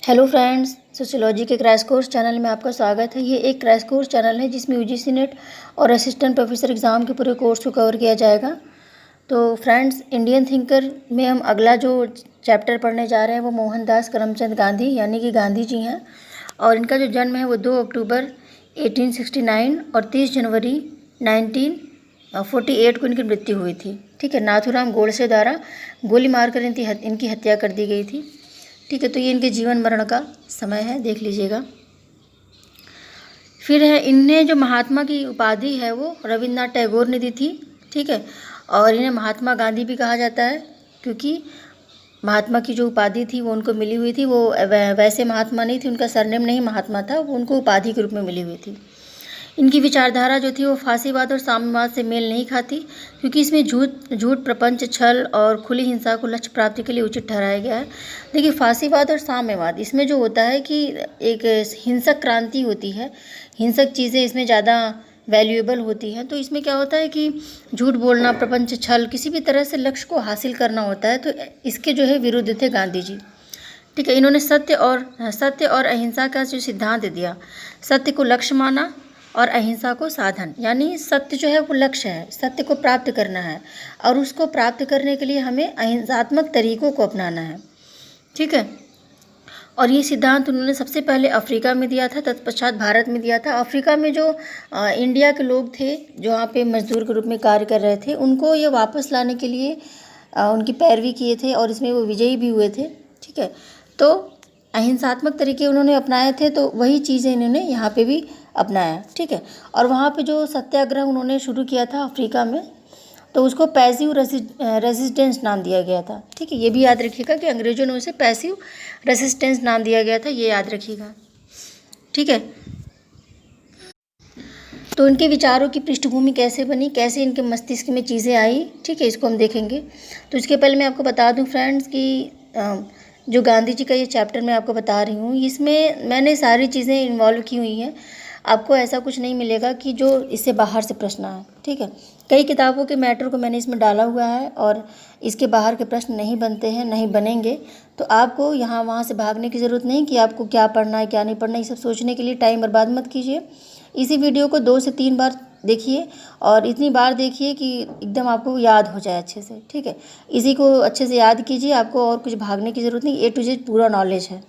Hello friends, sociology के crash course channel में आपका स्वागत है। ये एक क्रैश कोर्स चैनल है जिसमें यूजीसी नेट और असिस्टेंट प्रोफेसर एग्ज़ाम के पूरे कोर्स को कवर किया जाएगा। तो फ्रेंड्स, इंडियन थिंकर में हम अगला जो चैप्टर पढ़ने जा रहे हैं वो मोहनदास करमचंद गांधी यानी कि गांधी जी हैं। और इनका जो जन्म है वो 2 अक्टूबर 1869 और 30 जनवरी 1948 को इनकी मृत्यु हुई थी। ठीक है, नाथूराम गोडसे द्वारा गोली मारकर इनकी हत्या कर दी गई थी। ठीक है, तो ये इनके जीवन मरण का समय है, देख लीजिएगा। फिर है, इन्हें जो महात्मा की उपाधि है वो रविन्द्रनाथ टैगोर ने दी थी। ठीक है, और इन्हें महात्मा गांधी भी कहा जाता है क्योंकि महात्मा की जो उपाधि थी वो उनको मिली हुई थी। वो वैसे महात्मा नहीं थी, उनका सरनेम नहीं महात्मा था, वो उनको उपाधि के रूप में मिली हुई थी। इनकी विचारधारा जो थी वो फांसीवाद और साम्यवाद से मेल नहीं खाती क्योंकि इसमें झूठ प्रपंच, छल और खुली हिंसा को लक्ष्य प्राप्ति के लिए उचित ठहराया गया है। देखिए, फांसीवाद और साम्यवाद इसमें जो होता है कि एक हिंसक क्रांति होती है, हिंसक चीज़ें इसमें ज़्यादा वैल्यूएबल होती हैं। तो इसमें क्या होता है कि झूठ बोलना, प्रपंच, छल, किसी भी तरह से लक्ष्य को हासिल करना होता है। तो इसके जो है विरुद्ध थे गांधी जी। ठीक है, इन्होंने सत्य और अहिंसा का जो सिद्धांत दिया, सत्य को लक्ष्य माना और अहिंसा को साधन। यानी सत्य जो है वो लक्ष्य है, सत्य को प्राप्त करना है और उसको प्राप्त करने के लिए हमें अहिंसात्मक तरीकों को अपनाना है। ठीक है, और ये सिद्धांत उन्होंने सबसे पहले अफ्रीका में दिया था, तत्पश्चात भारत में दिया था। अफ्रीका में जो इंडिया के लोग थे जो वहाँ पे मजदूर के रूप में कार्य कर रहे थे, उनको ये वापस लाने के लिए उनकी पैरवी किए थे और इसमें वो विजयी भी हुए थे। ठीक है, तो अहिंसात्मक तरीके उन्होंने अपनाए थे, तो वही चीज़ें इन्होंने यहाँ पे भी अपनाया। ठीक है, और वहाँ पे जो सत्याग्रह उन्होंने शुरू किया था अफ्रीका में, तो उसको पैसिव रेजिस्टेंस नाम दिया गया था। ठीक है, ये भी याद रखिएगा कि अंग्रेजों ने उसे पैसिव रेजिस्टेंस नाम दिया गया था, ये याद रखिएगा। ठीक है, तो इनके विचारों की पृष्ठभूमि कैसे बनी, कैसे इनके मस्तिष्क में चीज़ें आई, ठीक है, इसको हम देखेंगे। तो इसके पहले मैं आपको बता दूं फ्रेंड्स कि जो गांधी जी का ये चैप्टर मैं आपको बता रही हूँ, इसमें मैंने सारी चीज़ें इन्वॉल्व की हुई हैं। आपको ऐसा कुछ नहीं मिलेगा कि जो इससे बाहर से प्रश्न आए। ठीक है, कई किताबों के मैटर को मैंने इसमें डाला हुआ है और इसके बाहर के प्रश्न नहीं बनते हैं, नहीं बनेंगे। तो आपको यहाँ वहाँ से भागने की ज़रूरत नहीं कि आपको क्या पढ़ना है क्या नहीं पढ़ना, ये सब सोचने के लिए टाइम बर्बाद मत कीजिए। इसी वीडियो को 2 से 3 बार देखिए और इतनी बार देखिए कि एकदम आपको याद हो जाए अच्छे से। ठीक है, इसी को अच्छे से याद कीजिए, आपको और कुछ भागने की ज़रूरत नहीं, A to Z पूरा नॉलेज है।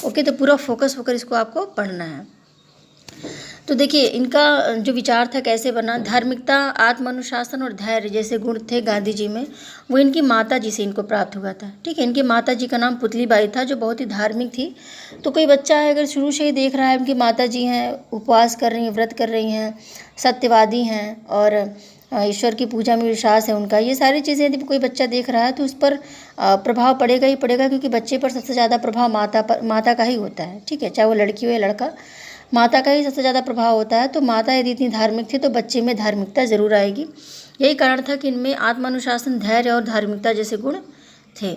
ओके, तो पूरा फोकस होकर इसको आपको पढ़ना है। तो देखिए, इनका जो विचार था कैसे बना, धार्मिकता, आत्मानुशासन और धैर्य जैसे गुण थे गांधी जी में, वो इनकी माता जी से इनको प्राप्त हुआ था। ठीक है, इनकी माता जी का नाम पुतलीबाई था जो बहुत ही धार्मिक थी। तो कोई बच्चा है अगर शुरू से ही देख रहा है उनकी माता जी हैं, उपवास कर रही हैं, व्रत कर रही हैं, सत्यवादी हैं और ईश्वर की पूजा में विश्वास है उनका, ये सारी चीज़ें यदि कोई बच्चा देख रहा है तो उस पर प्रभाव पड़ेगा ही पड़ेगा, क्योंकि बच्चे पर सबसे ज़्यादा प्रभाव माता का ही होता है। ठीक है, चाहे वो लड़की हो या लड़का, माता का ही सबसे ज़्यादा प्रभाव होता है। तो माता यदि इतनी धार्मिक थी तो बच्चे में धार्मिकता ज़रूर आएगी। यही कारण था कि इनमें आत्मानुशासन, धैर्य और धार्मिकता जैसे गुण थे।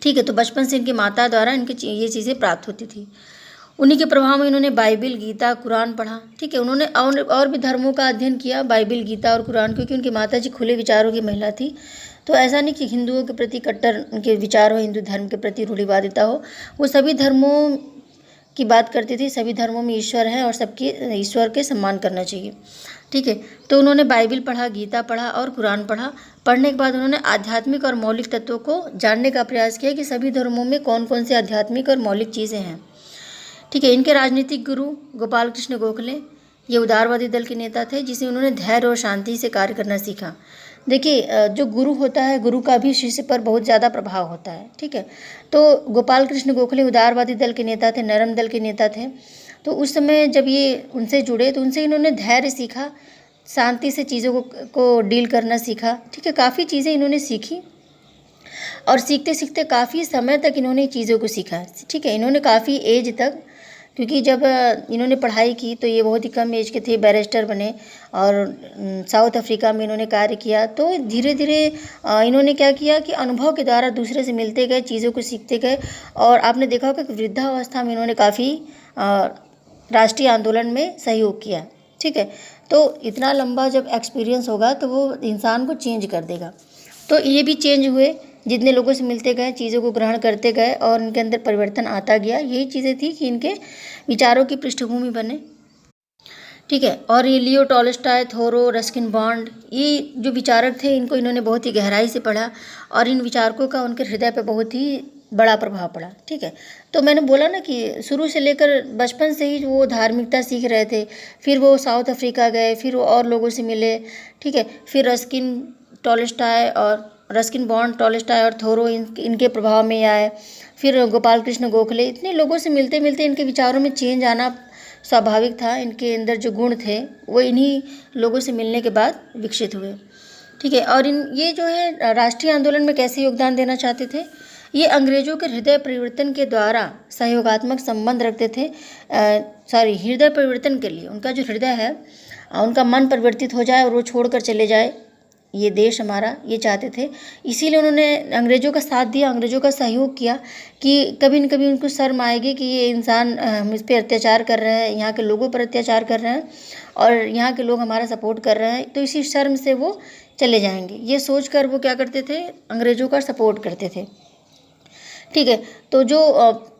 ठीक है, तो बचपन से इनकी माता द्वारा इनकी ये चीज़ें प्राप्त होती थी। उन्हीं के प्रभाव में इन्होंने बाइबिल, गीता, कुरान पढ़ा। ठीक है, उन्होंने और भी धर्मों का अध्ययन किया, बाइबिल, गीता और कुरान, क्योंकि उनकी माता जी खुले विचारों की महिला थी। तो ऐसा नहीं कि हिंदुओं के प्रति कट्टर उनके विचार हो, हिंदू धर्म के प्रति रूढ़िवादिता हो, वो सभी धर्मों की बात करती थी। सभी धर्मों में ईश्वर है और सबके ईश्वर के सम्मान करना चाहिए। ठीक है, तो उन्होंने बाइबिल पढ़ा, गीता पढ़ा और कुरान पढ़ा। पढ़ने के बाद उन्होंने आध्यात्मिक और मौलिक तत्वों को जानने का प्रयास किया कि सभी धर्मों में कौन कौन से आध्यात्मिक और मौलिक चीज़ें हैं। ठीक है, इनके राजनीतिक गुरु गोपाल कृष्ण गोखले, ये उदारवादी दल के नेता थे जिसे उन्होंने धैर्य और शांति से कार्य करना सीखा। देखिए, जो गुरु होता है, गुरु का भी शिष्य पर बहुत ज़्यादा प्रभाव होता है। ठीक है, तो गोपाल कृष्ण गोखले उदारवादी दल के नेता थे, नरम दल के नेता थे। तो उस समय जब ये उनसे जुड़े तो उनसे इन्होंने धैर्य सीखा, शांति से चीज़ों को डील करना सीखा। ठीक है, काफ़ी चीज़ें इन्होंने सीखी और सीखते सीखते काफ़ी समय तक इन्होंने चीज़ों को सीखा। ठीक है, इन्होंने काफ़ी एज तक, क्योंकि जब इन्होंने पढ़ाई की तो ये बहुत ही कम एज के थे, बैरिस्टर बने और साउथ अफ्रीका में इन्होंने कार्य किया। तो धीरे धीरे इन्होंने क्या किया कि अनुभव के द्वारा दूसरे से मिलते गए, चीज़ों को सीखते गए। और आपने देखा होगा कि वृद्धावस्था में इन्होंने काफ़ी राष्ट्रीय आंदोलन में सहयोग किया। ठीक है, तो इतना लंबा जब एक्सपीरियंस होगा तो वो इंसान को चेंज कर देगा। तो ये भी चेंज हुए, जितने लोगों से मिलते गए, चीज़ों को ग्रहण करते गए और इनके अंदर परिवर्तन आता गया, यही चीज़ें थी कि इनके विचारों की पृष्ठभूमि बने। ठीक है। और ये लियो टॉलस्टॉय, थोरो, रस्किन बॉन्ड, ये जो विचारक थे इनको इन्होंने बहुत ही गहराई से पढ़ा और इन विचारकों का उनके हृदय पे बहुत ही बड़ा प्रभाव पड़ा। ठीक है। तो मैंने बोला ना कि शुरू से लेकर बचपन से ही वो धार्मिकता सीख रहे थे, फिर वो साउथ अफ्रीका गए, फिर वो और लोगों से मिले। ठीक है। फिर रस्किन बॉन्ड, टॉलस्टॉय और थोरो इनके प्रभाव में आए। फिर गोपाल कृष्ण गोखले, इतने लोगों से मिलते मिलते इनके विचारों में चेंज आना स्वाभाविक था। इनके अंदर जो गुण थे वो इन्हीं लोगों से मिलने के बाद विकसित हुए। ठीक है। और ये जो है राष्ट्रीय आंदोलन में कैसे योगदान देना चाहते थे, ये अंग्रेजों के हृदय परिवर्तन के द्वारा सहयोगात्मक संबंध रखते थे। हृदय परिवर्तन के लिए उनका जो हृदय है, उनका मन परिवर्तित हो जाए और वो छोड़कर चले जाए ये देश हमारा, ये चाहते थे। इसीलिए उन्होंने अंग्रेज़ों का साथ दिया, अंग्रेज़ों का सहयोग किया कि कभी न कभी उनको शर्म आएगी कि ये इंसान मुझ पर अत्याचार कर रहे हैं, यहाँ के लोगों पर अत्याचार कर रहे हैं और यहाँ के लोग हमारा सपोर्ट कर रहे हैं, तो इसी शर्म से वो चले जाएंगे। ये सोच कर वो क्या करते थे, अंग्रेज़ों का सपोर्ट करते थे। ठीक है। तो जो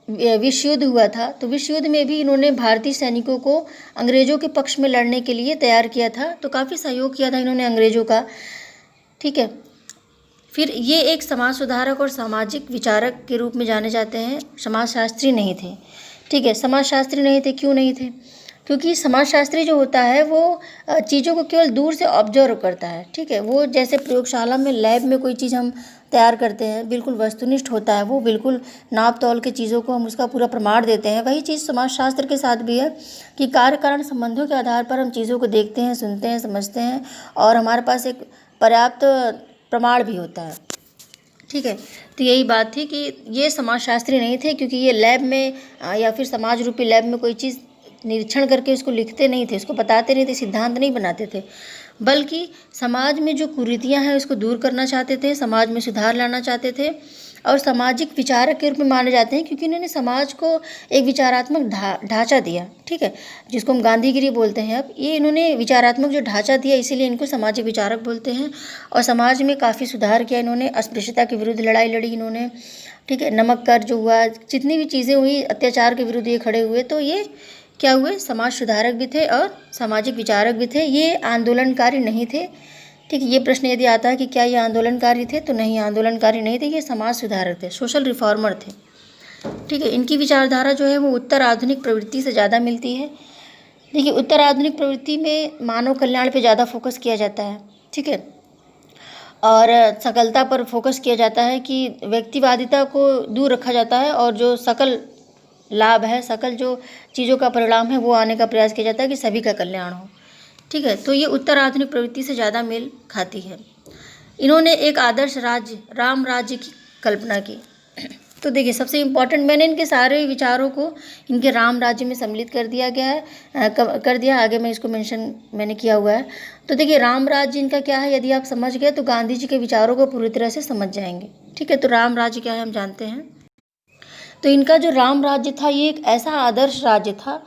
विश्व युद्ध हुआ था, तो विश्व युद्ध में भी इन्होंने भारतीय सैनिकों को अंग्रेज़ों के पक्ष में लड़ने के लिए तैयार किया था, तो काफ़ी सहयोग किया था इन्होंने अंग्रेज़ों का। ठीक है। फिर ये एक समाज सुधारक और सामाजिक विचारक के रूप में जाने जाते हैं, समाजशास्त्री नहीं थे। ठीक है। समाजशास्त्री नहीं थे, क्यों नहीं थे? क्योंकि समाजशास्त्री जो होता है वो चीज़ों को केवल दूर से ऑब्जर्व करता है। ठीक है। वो जैसे प्रयोगशाला में, लैब में कोई चीज़ हम तैयार करते हैं, बिल्कुल वस्तुनिष्ठ होता है वो, बिल्कुल नाप तौल के चीज़ों को हम उसका पूरा प्रमाण देते हैं। वही चीज़ समाजशास्त्र के साथ भी है कि कार्य कारण संबंधों के आधार पर हम चीज़ों को देखते हैं, सुनते हैं, समझते हैं और हमारे पास एक पर्याप्त प्रमाण भी होता है। ठीक है। तो यही बात थी कि ये समाजशास्त्री नहीं थे, क्योंकि ये लैब में या फिर समाज रूपी लैब में कोई चीज़ निरीक्षण करके उसको लिखते नहीं थे, उसको बताते नहीं थे, सिद्धांत नहीं बनाते थे, बल्कि समाज में जो कुरीतियाँ हैं उसको दूर करना चाहते थे, समाज में सुधार लाना चाहते थे और सामाजिक विचारक के रूप में माने जाते हैं, क्योंकि इन्होंने समाज को एक विचारात्मक ढांचा दिया। ठीक है। जिसको हम गांधीगिरी बोलते हैं। अब ये इन्होंने विचारात्मक जो ढांचा दिया, इसीलिए इनको सामाजिक विचारक बोलते हैं। और समाज में काफ़ी सुधार किया इन्होंने, अस्पृश्यता के विरुद्ध लड़ाई लड़ी इन्होंने। ठीक है। नमक कर जो हुआ, जितनी भी चीज़ें हुई, अत्याचार के विरुद्ध ये खड़े हुए, तो ये क्या हुए, समाज सुधारक भी थे और सामाजिक विचारक भी थे। ये आंदोलनकारी नहीं थे। ठीक है। ये प्रश्न यदि आता है कि क्या ये आंदोलनकारी थे, तो नहीं, आंदोलनकारी नहीं थे, ये समाज सुधारक थे, सोशल रिफॉर्मर थे। ठीक है। इनकी विचारधारा जो है वो उत्तर आधुनिक प्रवृत्ति से ज़्यादा मिलती है। देखिए, उत्तर आधुनिक प्रवृत्ति में मानव कल्याण पे ज़्यादा फोकस किया जाता है। ठीक है। और सकलता पर फोकस किया जाता है कि व्यक्तिवादिता को दूर रखा जाता है और जो सकल लाभ है, सकल जो चीज़ों का परिणाम है, वो आने का प्रयास किया जाता है कि सभी का कल्याण हो। ठीक है। तो ये उत्तर आधुनिक प्रवृत्ति से ज़्यादा मेल खाती है। इन्होंने एक आदर्श राज्य, राम राज्य की कल्पना की। तो देखिए, सबसे इम्पॉर्टेंट, मैंने इनके सारे विचारों को इनके राम राज्य में सम्मिलित कर दिया गया है, कर दिया, आगे मैं इसको मेंशन मैंने किया हुआ है। तो देखिए, राम राज्य इनका क्या है, यदि आप समझ गए तो गांधी जी के विचारों को पूरी तरह से समझ जाएंगे। ठीक है। तो राम राज्य क्या है हम जानते हैं। तो इनका जो राम राज्य था, ये एक ऐसा आदर्श राज्य था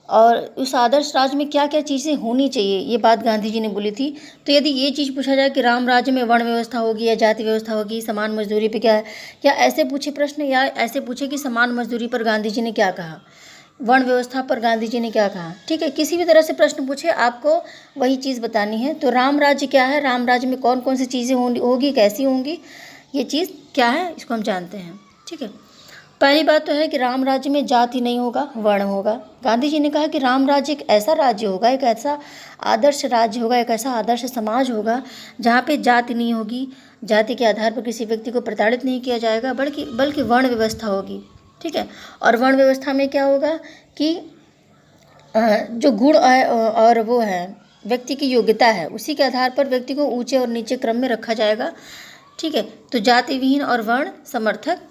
और उस आदर्श राज्य में क्या क्या चीज़ें होनी चाहिए, ये बात गांधी जी ने बोली थी। तो यदि ये चीज़ पूछा जाए कि राम राज्य में वर्ण व्यवस्था होगी या जाति व्यवस्था होगी, समान मजदूरी पे क्या है, या ऐसे पूछे प्रश्न, या ऐसे पूछे कि समान मजदूरी पर गांधी जी ने क्या कहा, वर्ण व्यवस्था पर गांधी जी ने क्या कहा। ठीक है। किसी भी तरह से प्रश्न पूछे, आपको वही चीज़ बतानी है। तो राम राज्य क्या है, राम राज्य में कौन कौन सी चीज़ें होगी, कैसी होंगी, ये चीज़ क्या है, इसको हम जानते हैं। ठीक है। पहली बात तो है कि राम राज्य में जाति नहीं होगा, वर्ण होगा। गांधी जी ने कहा कि राम राज्य एक ऐसा राज्य होगा, एक ऐसा आदर्श राज्य होगा, एक ऐसा आदर्श समाज होगा जहाँ पे जाति नहीं होगी, जाति के आधार पर किसी व्यक्ति को प्रताड़ित नहीं किया जाएगा, बल्कि वर्ण व्यवस्था होगी। ठीक है। और वर्ण व्यवस्था में क्या होगा कि जो गुण और वो है व्यक्ति की योग्यता है, उसी के आधार पर व्यक्ति को ऊंचे और नीचे क्रम में रखा जाएगा। ठीक है। तो जाति विहीन और वर्ण समर्थक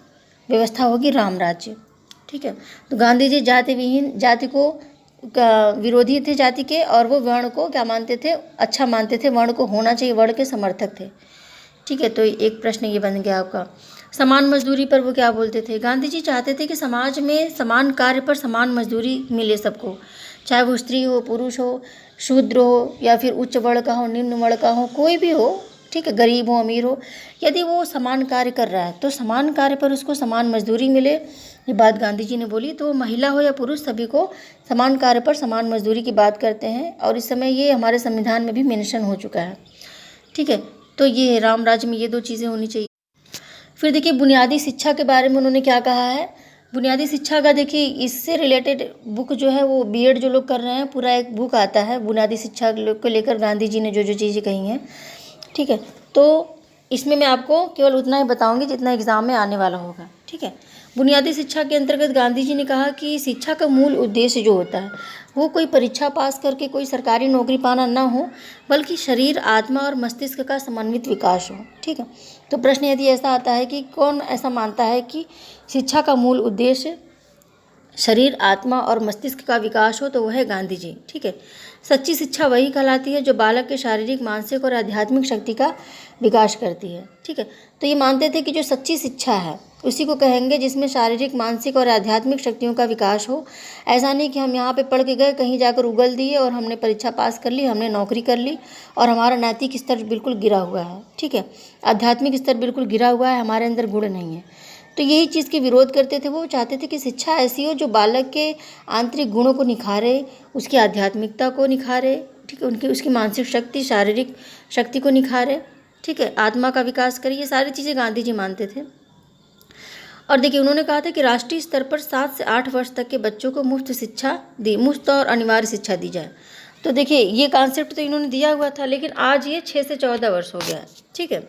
व्यवस्था होगी राम राज्य। ठीक है। तो गांधी जी जाति विहीन, जाति को विरोधी थे जाति के, और वो वर्ण को क्या मानते थे, अच्छा मानते थे, वर्ण को होना चाहिए, वर्ण के समर्थक थे। ठीक है। तो एक प्रश्न ये बन गया आपका। समान मजदूरी पर वो क्या बोलते थे, गांधी जी चाहते थे कि समाज में समान कार्य पर समान मजदूरी मिले सबको, चाहे वो स्त्री हो, पुरुष हो, शूद्र हो, या फिर उच्च वर्ण का हो, निम्न वर्ण का हो, कोई भी हो। ठीक है, गरीब हो अमीर हो, यदि वो समान कार्य कर रहा है तो समान कार्य पर उसको समान मजदूरी मिले, ये बात गांधी जी ने बोली। तो महिला हो या पुरुष सभी को समान कार्य पर समान मजदूरी की बात करते हैं, और इस समय ये हमारे संविधान में भी मेंशन हो चुका है, ठीक है। तो ये राम राज्य में ये 2 चीज़ें होनी चाहिए। फिर देखिए बुनियादी शिक्षा के बारे में उन्होंने क्या कहा है। बुनियादी शिक्षा का देखिए इससे रिलेटेड बुक जो है वो बीएड जो लोग कर रहे हैं, पूरा एक बुक आता है बुनियादी शिक्षा को लेकर गांधी जी ने जो जो चीज़ें कही हैं, ठीक है। तो इसमें मैं आपको केवल उतना ही बताऊंगी जितना एग्ज़ाम में आने वाला होगा, ठीक है। बुनियादी शिक्षा के अंतर्गत गांधी जी ने कहा कि शिक्षा का मूल उद्देश्य जो होता है वो कोई परीक्षा पास करके कोई सरकारी नौकरी पाना ना हो, बल्कि शरीर, आत्मा और मस्तिष्क का समन्वित विकास हो, ठीक है। तो प्रश्न यदि ऐसा आता है कि कौन ऐसा मानता है कि शिक्षा का मूल उद्देश्य शरीर, आत्मा और मस्तिष्क का विकास हो, तो वह है गांधी जी, ठीक है। सच्ची शिक्षा वही कहलाती है जो बालक के शारीरिक, मानसिक और आध्यात्मिक शक्ति का विकास करती है, ठीक है। तो ये मानते थे कि जो सच्ची शिक्षा है उसी को कहेंगे जिसमें शारीरिक, मानसिक और आध्यात्मिक शक्तियों का विकास हो। ऐसा नहीं कि हम यहाँ पे पढ़ के गए, कहीं जाकर उगल दिए और हमने परीक्षा पास कर ली, हमने नौकरी कर ली और हमारा नैतिक स्तर बिल्कुल गिरा हुआ है, ठीक है, आध्यात्मिक स्तर बिल्कुल गिरा हुआ है, हमारे अंदर गुण नहीं है। तो यही चीज़ के विरोध करते थे। वो चाहते थे कि शिक्षा ऐसी हो जो बालक के आंतरिक गुणों को निखारे, उसकी आध्यात्मिकता को निखारे, ठीक है, उसकी मानसिक शक्ति, शारीरिक शक्ति को निखारे, ठीक है, आत्मा का विकास करे। ये सारी चीज़ें गांधी जी मानते थे। और देखिए उन्होंने कहा था कि राष्ट्रीय स्तर पर 7 से 8 वर्ष तक के बच्चों को मुफ्त और अनिवार्य शिक्षा दी जाए। तो देखिए ये कॉन्सेप्ट तो इन्होंने दिया हुआ था, लेकिन आज ये 6 से 14 वर्ष हो गया है, ठीक है।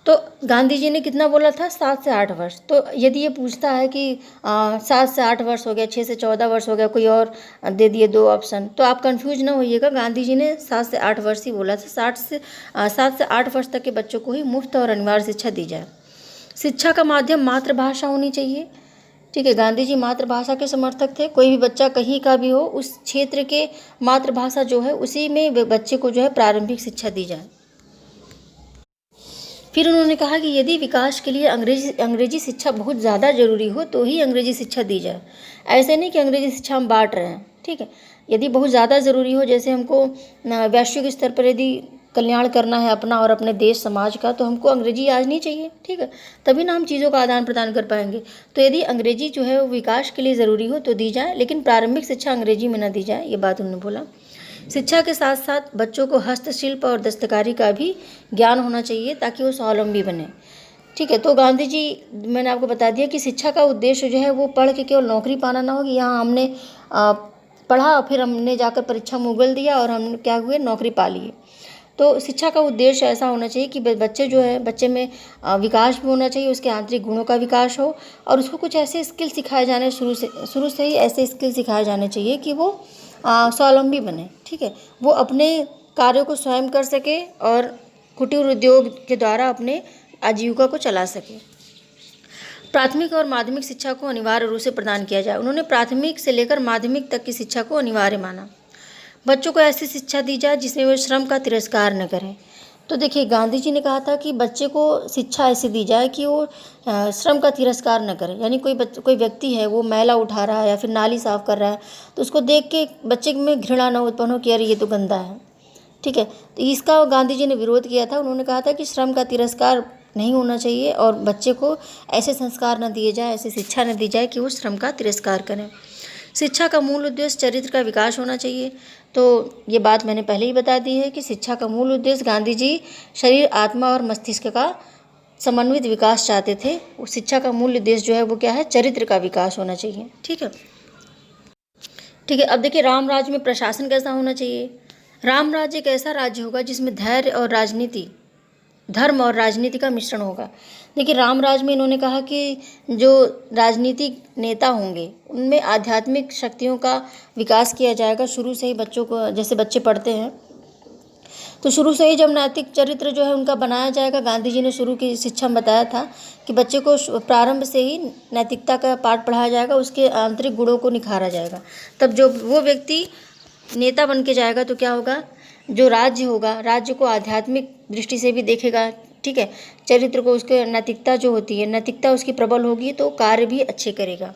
तो गांधी जी ने कितना बोला था, 7 से 8 वर्ष। तो यदि ये पूछता है कि 7 से 8 वर्ष हो गया, 6 से 14 वर्ष हो गया, कोई और दे दिए 2 ऑप्शन, तो आप कंफ्यूज ना होइएगा। गांधी जी ने 7 से 8 वर्ष ही बोला था। 7 से 8 वर्ष तक के बच्चों को ही मुफ्त और अनिवार्य शिक्षा दी जाए। शिक्षा का माध्यम मातृभाषा होनी चाहिए, ठीक है। गांधी जी मातृभाषा के समर्थक थे। कोई भी बच्चा कहीं का भी हो, उस क्षेत्र के मातृभाषा जो है उसी में बच्चे को जो है प्रारंभिक शिक्षा दी जाए। फिर उन्होंने कहा कि यदि विकास के लिए अंग्रेजी शिक्षा बहुत ज़्यादा ज़रूरी हो तो ही अंग्रेजी शिक्षा दी जाए। ऐसे नहीं कि अंग्रेजी शिक्षा हम बांट रहे हैं, ठीक है। यदि बहुत ज़्यादा ज़रूरी हो, जैसे हमको वैश्विक स्तर पर यदि कल्याण करना है अपना और अपने देश समाज का, तो हमको अंग्रेजी आनी चाहिए, ठीक है, तभी ना हम चीज़ों का आदान प्रदान कर पाएंगे। तो यदि अंग्रेजी जो है वो विकास के लिए ज़रूरी हो तो दी जाए, लेकिन प्रारंभिक शिक्षा अंग्रेजी में ना दी जाए, ये बात उन्होंने बोला। शिक्षा के साथ साथ बच्चों को हस्तशिल्प और दस्तकारी का भी ज्ञान होना चाहिए ताकि वो स्वावलंबी बने, ठीक है। तो गांधी जी, मैंने आपको बता दिया कि शिक्षा का उद्देश्य जो है वो पढ़ के केवल नौकरी पाना ना हो कि यहाँ हमने पढ़ा और फिर हमने जाकर परीक्षा में उगल दिया और हम क्या हुए, नौकरी पा लिए। तो शिक्षा का उद्देश्य ऐसा होना चाहिए कि बच्चे जो है, बच्चे में विकास भी होना चाहिए, उसके आंतरिक गुणों का विकास हो, और उसको कुछ ऐसे स्किल सिखाए जाने, शुरू से ही ऐसे स्किल सिखाए जाने चाहिए कि वो स्वावलंबी बने, ठीक है, वो अपने कार्यों को स्वयं कर सके और कुटीर उद्योग के द्वारा अपने आजीविका को चला सके। प्राथमिक और माध्यमिक शिक्षा को अनिवार्य रूप से प्रदान किया जाए। उन्होंने प्राथमिक से लेकर माध्यमिक तक की शिक्षा को अनिवार्य माना। बच्चों को ऐसी शिक्षा दी जाए जिसमें वे श्रम का तिरस्कार न करें। तो देखिए गांधी जी ने कहा था कि बच्चे को शिक्षा ऐसी दी जाए कि वो श्रम का तिरस्कार न करे। यानी कोई व्यक्ति है वो मैला उठा रहा है या फिर नाली साफ़ कर रहा है, तो उसको देख के बच्चे में घृणा न उत्पन्न हो कि अरे ये तो गंदा है, ठीक है। तो इसका गांधी जी ने विरोध किया था। उन्होंने कहा था कि श्रम का तिरस्कार नहीं होना चाहिए और बच्चे को ऐसे संस्कार न दिए जाए, ऐसी शिक्षा न दी जाए कि वो श्रम का तिरस्कार करें। शिक्षा का मूल उद्देश्य चरित्र का विकास होना चाहिए। तो ये बात मैंने पहले ही बता दी है कि शिक्षा का मूल उद्देश्य गांधी जी शरीर, आत्मा और मस्तिष्क का समन्वित विकास चाहते थे। उस शिक्षा का मूल उद्देश्य जो है वो क्या है, चरित्र का विकास होना चाहिए, ठीक है। ठीक है, अब देखिए राम राज्य में प्रशासन कैसा होना चाहिए। राम राज्य एक ऐसा राज्य होगा जिसमें धर्म और राजनीति का मिश्रण होगा। देखिए राम राज्य में इन्होंने कहा कि जो राजनीतिक नेता होंगे उनमें आध्यात्मिक शक्तियों का विकास किया जाएगा। शुरू से ही बच्चों को, जैसे बच्चे पढ़ते हैं तो शुरू से ही जब नैतिक चरित्र जो है उनका बनाया जाएगा। गांधी जी ने शुरू की शिक्षा में बताया था कि बच्चे को प्रारंभ से ही नैतिकता का पाठ पढ़ाया जाएगा, उसके आंतरिक गुणों को निखारा जाएगा। तब जो वो व्यक्ति नेता बन के जाएगा तो क्या होगा, जो राज्य होगा, राज्य को आध्यात्मिक दृष्टि से भी देखेगा, ठीक है, चरित्र को, उसके नैतिकता जो होती है, नैतिकता उसकी प्रबल होगी तो कार्य भी अच्छे करेगा।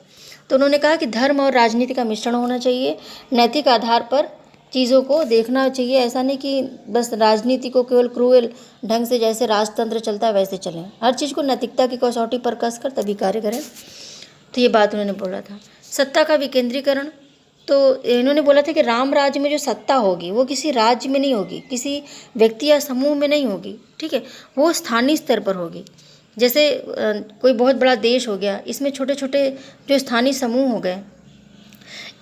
तो उन्होंने कहा कि धर्म और राजनीति का मिश्रण होना चाहिए। नैतिक आधार पर चीज़ों को देखना चाहिए। ऐसा नहीं कि बस राजनीति को केवल क्रूएल ढंग से जैसे राजतंत्र चलता है वैसे चलें। हर चीज़ को नैतिकता की कसौटी पर कस कर तभी कार्य करें। तो ये बात उन्होंने बोला था। सत्ता का विकेंद्रीकरण, तो इन्होंने बोला था कि राम राज्य में जो सत्ता होगी वो किसी राज्य में नहीं होगी, किसी व्यक्ति या समूह में नहीं होगी, ठीक है, वो स्थानीय स्तर पर होगी। जैसे कोई बहुत बड़ा देश हो गया, इसमें छोटे छोटे जो स्थानीय समूह हो गए,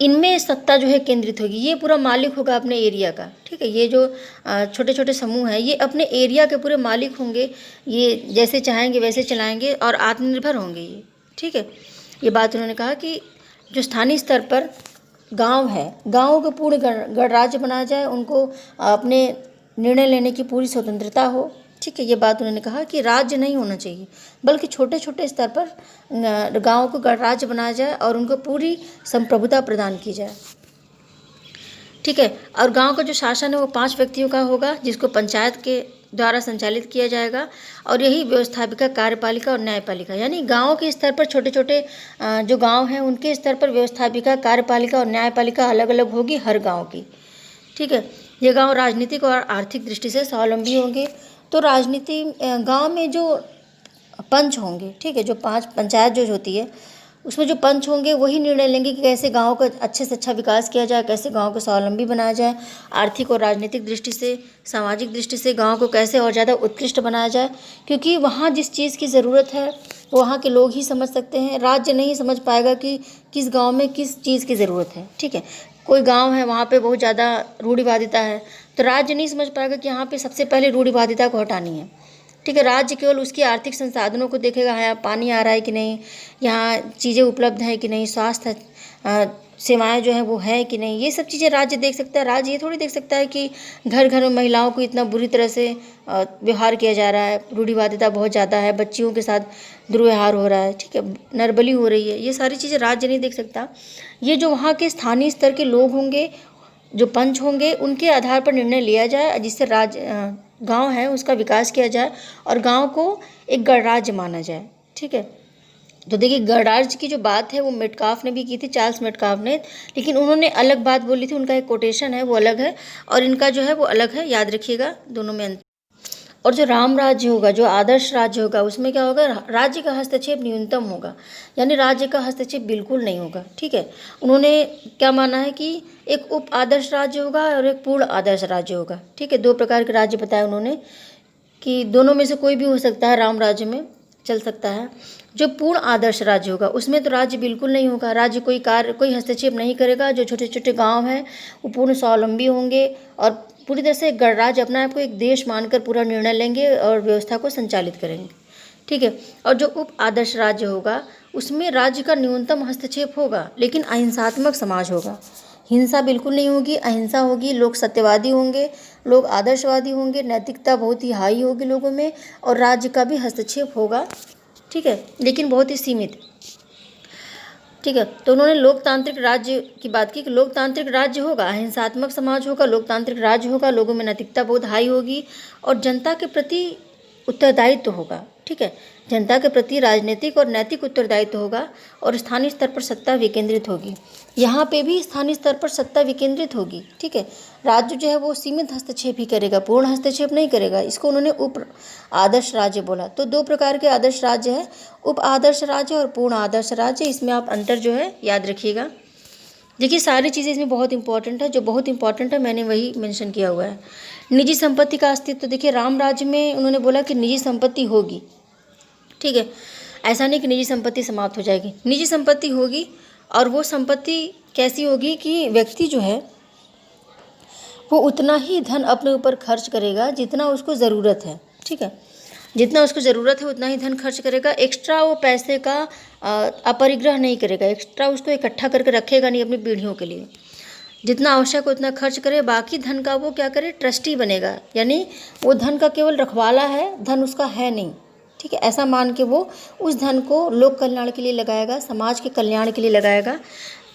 इनमें सत्ता जो है केंद्रित होगी। ये पूरा मालिक होगा अपने एरिया का, ठीक है। ये जो छोटे छोटे समूह हैं ये अपने एरिया के पूरे मालिक होंगे, ये जैसे चाहेंगे वैसे चलाएंगे और आत्मनिर्भर होंगे ये, ठीक है। ये बात उन्होंने कहा कि जो स्थानीय स्तर पर गांव है, गाँव को पूर्ण गणराज्य बनाया जाए, उनको अपने निर्णय लेने की पूरी स्वतंत्रता हो, ठीक है। ये बात उन्होंने कहा कि राज्य नहीं होना चाहिए बल्कि छोटे छोटे स्तर पर गाँव को गणराज्य बनाया जाए और उनको पूरी संप्रभुता प्रदान की जाए, ठीक है। और गांव का जो शासन है वो 5 व्यक्तियों का होगा जिसको पंचायत के द्वारा संचालित किया जाएगा। और यही व्यवस्थापिका, कार्यपालिका और न्यायपालिका, यानी गांव के स्तर पर छोटे छोटे जो गांव हैं उनके स्तर पर व्यवस्थापिका, कार्यपालिका और न्यायपालिका अलग अलग होगी हर गांव की, ठीक है। ये गांव राजनीतिक और आर्थिक दृष्टि से स्वावलंबी होंगे। तो राजनीति गांव में जो पंच होंगे, ठीक है, जो 5 पंचायत जो होती है उसमें जो पंच होंगे वही निर्णय लेंगे कि कैसे गांव का अच्छे से अच्छा विकास किया जाए, कैसे गांव को स्वावलंबी बनाया जाए, आर्थिक और राजनीतिक दृष्टि से, सामाजिक दृष्टि से गांव को कैसे और ज़्यादा उत्कृष्ट बनाया जाए। क्योंकि वहाँ जिस चीज़ की ज़रूरत है वहाँ के लोग ही समझ सकते हैं। राज्य नहीं समझ पाएगा कि किस गाँव में किस चीज़ की ज़रूरत है, ठीक है। कोई गाँव है वहाँ पर बहुत ज़्यादा रूढ़िवादिता है तो राज्य नहीं समझ पाएगा कि यहाँ पर सबसे पहले रूढ़िवादिता को हटानी है, ठीक है। राज्य केवल उसकी आर्थिक संसाधनों को देखेगा, यहाँ पानी आ रहा है कि नहीं, यहाँ चीज़ें उपलब्ध हैं कि नहीं, स्वास्थ्य सेवाएं जो हैं वो है कि नहीं, ये सब चीज़ें राज्य देख सकता है। राज्य ये थोड़ी देख सकता है कि घर घर में महिलाओं को इतना बुरी तरह से व्यवहार किया जा रहा है, रूढ़िवादिता बहुत ज़्यादा है, बच्चियों के साथ दुर्व्यवहार हो रहा है, ठीक है, नरबली हो रही है। ये सारी चीज़ें राज्य नहीं देख सकता। ये जो वहाँ के स्थानीय स्तर के लोग होंगे, जो पंच होंगे, उनके आधार पर निर्णय लिया जाए जिससे गांव है उसका विकास किया जाए और गांव को एक गणराज्य माना जाए, ठीक है। तो देखिए गणराज्य की जो बात है वो मेटकाफ ने भी की थी, चार्ल्स मेटकाफ ने, लेकिन उन्होंने अलग बात बोली थी। उनका एक कोटेशन है वो अलग है और इनका जो है वो अलग है, याद रखिएगा दोनों में अंतर। और जो राम राज्य होगा, जो आदर्श राज्य होगा, उसमें क्या होगा, राज्य का हस्तक्षेप न्यूनतम होगा, यानी राज्य का हस्तक्षेप बिल्कुल नहीं होगा, ठीक है। उन्होंने क्या माना है कि एक उप आदर्श राज्य होगा और एक पूर्ण आदर्श राज्य होगा, ठीक है। 2 प्रकार के राज्य बताए उन्होंने कि दोनों में से कोई भी हो सकता है, राम राज्य में चल सकता है। जो पूर्ण आदर्श राज्य होगा उसमें तो राज्य बिल्कुल नहीं होगा, राज्य कोई हस्तक्षेप नहीं करेगा। जो छोटे छोटे गाँव हैं वो पूर्ण स्वावलंबी होंगे और पूरी तरह से गणराज्य अपना आपको एक देश मानकर पूरा निर्णय लेंगे और व्यवस्था को संचालित करेंगे, ठीक है। और जो उप आदर्श राज्य होगा उसमें राज्य का न्यूनतम हस्तक्षेप होगा लेकिन अहिंसात्मक समाज होगा, हिंसा बिल्कुल नहीं होगी, अहिंसा होगी, लोग सत्यवादी होंगे, लोग आदर्शवादी होंगे, नैतिकता बहुत ही हाई होगी लोगों में और राज्य का भी हस्तक्षेप होगा, ठीक है, लेकिन बहुत ही सीमित, ठीक है। तो उन्होंने लोकतांत्रिक राज्य की बात की कि लोकतांत्रिक राज्य होगा, अहिंसात्मक समाज होगा, लोकतांत्रिक राज्य होगा, लोगों में नैतिकता बहुत हाई होगी और जनता के प्रति उत्तरदायित्व होगा, ठीक है। जनता के प्रति राजनीतिक और नैतिक उत्तरदायित्व होगा और स्थानीय स्तर पर सत्ता विकेंद्रित होगी। यहाँ पे भी स्थानीय स्तर पर सत्ता विकेंद्रित होगी, ठीक है। राज्य जो है वो सीमित हस्तक्षेप ही करेगा, पूर्ण हस्तक्षेप नहीं करेगा। इसको उन्होंने उप आदर्श राज्य बोला। तो 2 प्रकार के आदर्श राज्य है, उप आदर्श राज्य और पूर्ण आदर्श राज्य। इसमें आप अंतर जो है याद रखिएगा। देखिए सारी चीज़ें इसमें बहुत इंपॉर्टेंट है, जो बहुत इंपॉर्टेंट है मैंने वही मेंशन किया हुआ है। निजी संपत्ति का अस्तित्व, देखिए राम राज्य में उन्होंने बोला कि निजी संपत्ति होगी, ठीक है। ऐसा नहीं कि निजी संपत्ति समाप्त हो जाएगी, निजी संपत्ति होगी और वो संपत्ति कैसी होगी कि व्यक्ति जो है वो उतना ही धन अपने ऊपर खर्च करेगा जितना उसको ज़रूरत है, ठीक है। जितना उसको ज़रूरत है उतना ही धन खर्च करेगा, एक्स्ट्रा वो पैसे का अपरिग्रह नहीं करेगा, एक्स्ट्रा उसको इकट्ठा करके रखेगा नहीं अपनी पीढ़ियों के लिए। जितना आवश्यक हो उतना खर्च करे, बाकी धन का वो क्या करे, ट्रस्टी बनेगा, यानी वो धन का केवल रखवाला है, धन उसका है नहीं, ठीक है। ऐसा मान के वो उस धन को लोक कल्याण के लिए लगाएगा, समाज के कल्याण के लिए लगाएगा।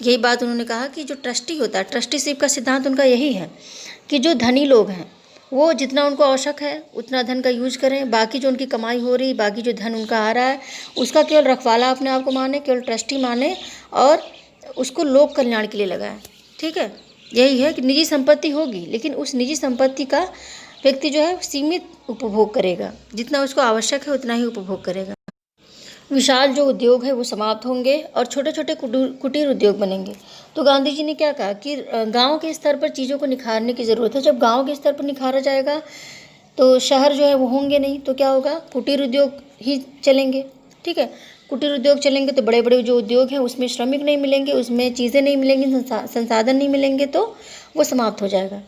यही बात उन्होंने कहा कि जो ट्रस्टी होता है, ट्रस्टीशिप का सिद्धांत उनका यही है कि जो धनी लोग हैं वो जितना उनको आवश्यक है उतना धन का यूज करें, बाकी जो उनकी कमाई हो रही, बाकी जो धन उनका आ रहा है उसका केवल रखवाला अपने आप को माने, केवल ट्रस्टी माने और उसको लोक कल्याण के लिए लगाएं, ठीक है। यही है कि निजी संपत्ति होगी, लेकिन उस निजी संपत्ति का व्यक्ति जो है सीमित उपभोग करेगा, जितना उसको आवश्यक है उतना ही उपभोग करेगा। विशाल जो उद्योग है वो समाप्त होंगे और छोटे छोटे कुटीर उद्योग बनेंगे। तो गांधी जी ने क्या कहा कि गांव के स्तर पर चीज़ों को निखारने की ज़रूरत है। जब गांव के स्तर पर निखारा जाएगा तो शहर जो है वो होंगे नहीं, तो क्या होगा, कुटीर उद्योग ही चलेंगे। ठीक है, कुटीर उद्योग चलेंगे तो बड़े बड़े जो उद्योग हैं उसमें श्रमिक नहीं मिलेंगे, उसमें चीज़ें नहीं मिलेंगी, संसाधन नहीं मिलेंगे, तो वो समाप्त हो जाएगा।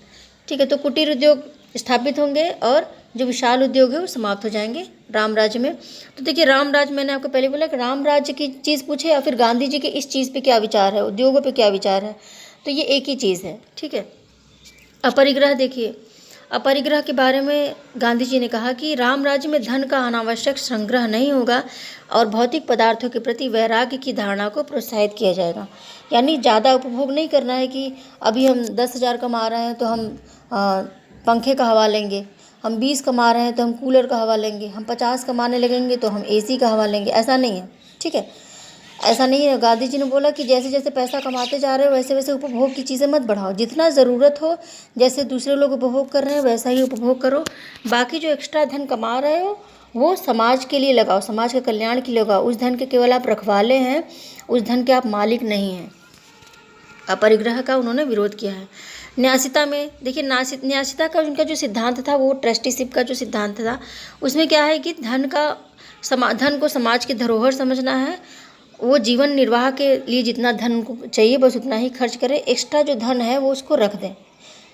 ठीक है, तो कुटीर उद्योग स्थापित होंगे और जो विशाल उद्योग है वो समाप्त हो जाएंगे राम राज्य में। तो देखिए, राम राज्य, मैंने आपको पहले बोला कि राम राज्य की चीज़ पूछे या फिर गांधी जी के इस चीज़ पे क्या विचार है, उद्योगों पे क्या विचार है, तो ये एक ही चीज़ है। ठीक है, अपरिग्रह देखिए, अपरिग्रह के बारे में गांधी जी ने कहा कि राम राज्य में धन का अनावश्यक संग्रह नहीं होगा और भौतिक पदार्थों के प्रति वैराग्य की धारणा को प्रोत्साहित किया जाएगा। यानी ज़्यादा उपभोग नहीं करना है कि अभी हम 10,000 कमा रहे हैं तो हम पंखे का हवा लेंगे, हम 20 कमा रहे हैं तो हम कूलर का हवा लेंगे, हम 50 कमाने लगेंगे तो हम एसी का हवा लेंगे, ऐसा नहीं है। ठीक है, ऐसा नहीं है। गांधी जी ने बोला कि जैसे जैसे पैसा कमाते जा रहे हो वैसे वैसे उपभोग की चीज़ें मत बढ़ाओ, जितना ज़रूरत हो, जैसे दूसरे लोग उपभोग कर रहे हैं वैसा ही उपभोग करो। बाकी जो एक्स्ट्रा धन कमा रहे हो वो समाज के लिए लगाओ, समाज के कल्याण के लिए लगाओ। उस धन के केवल आप रखवाले हैं, उस धन के आप मालिक नहीं हैं। अपरिग्रह का उन्होंने विरोध किया है। न्यासिता में देखिए, न्यासिता का उनका जो सिद्धांत था, वो ट्रस्टीशिप का जो सिद्धांत था, उसमें क्या है कि धन को समाज की धरोहर समझना है। वो जीवन निर्वाह के लिए जितना धन उनको चाहिए बस उतना ही खर्च करें, एक्स्ट्रा जो धन है वो उसको रख दें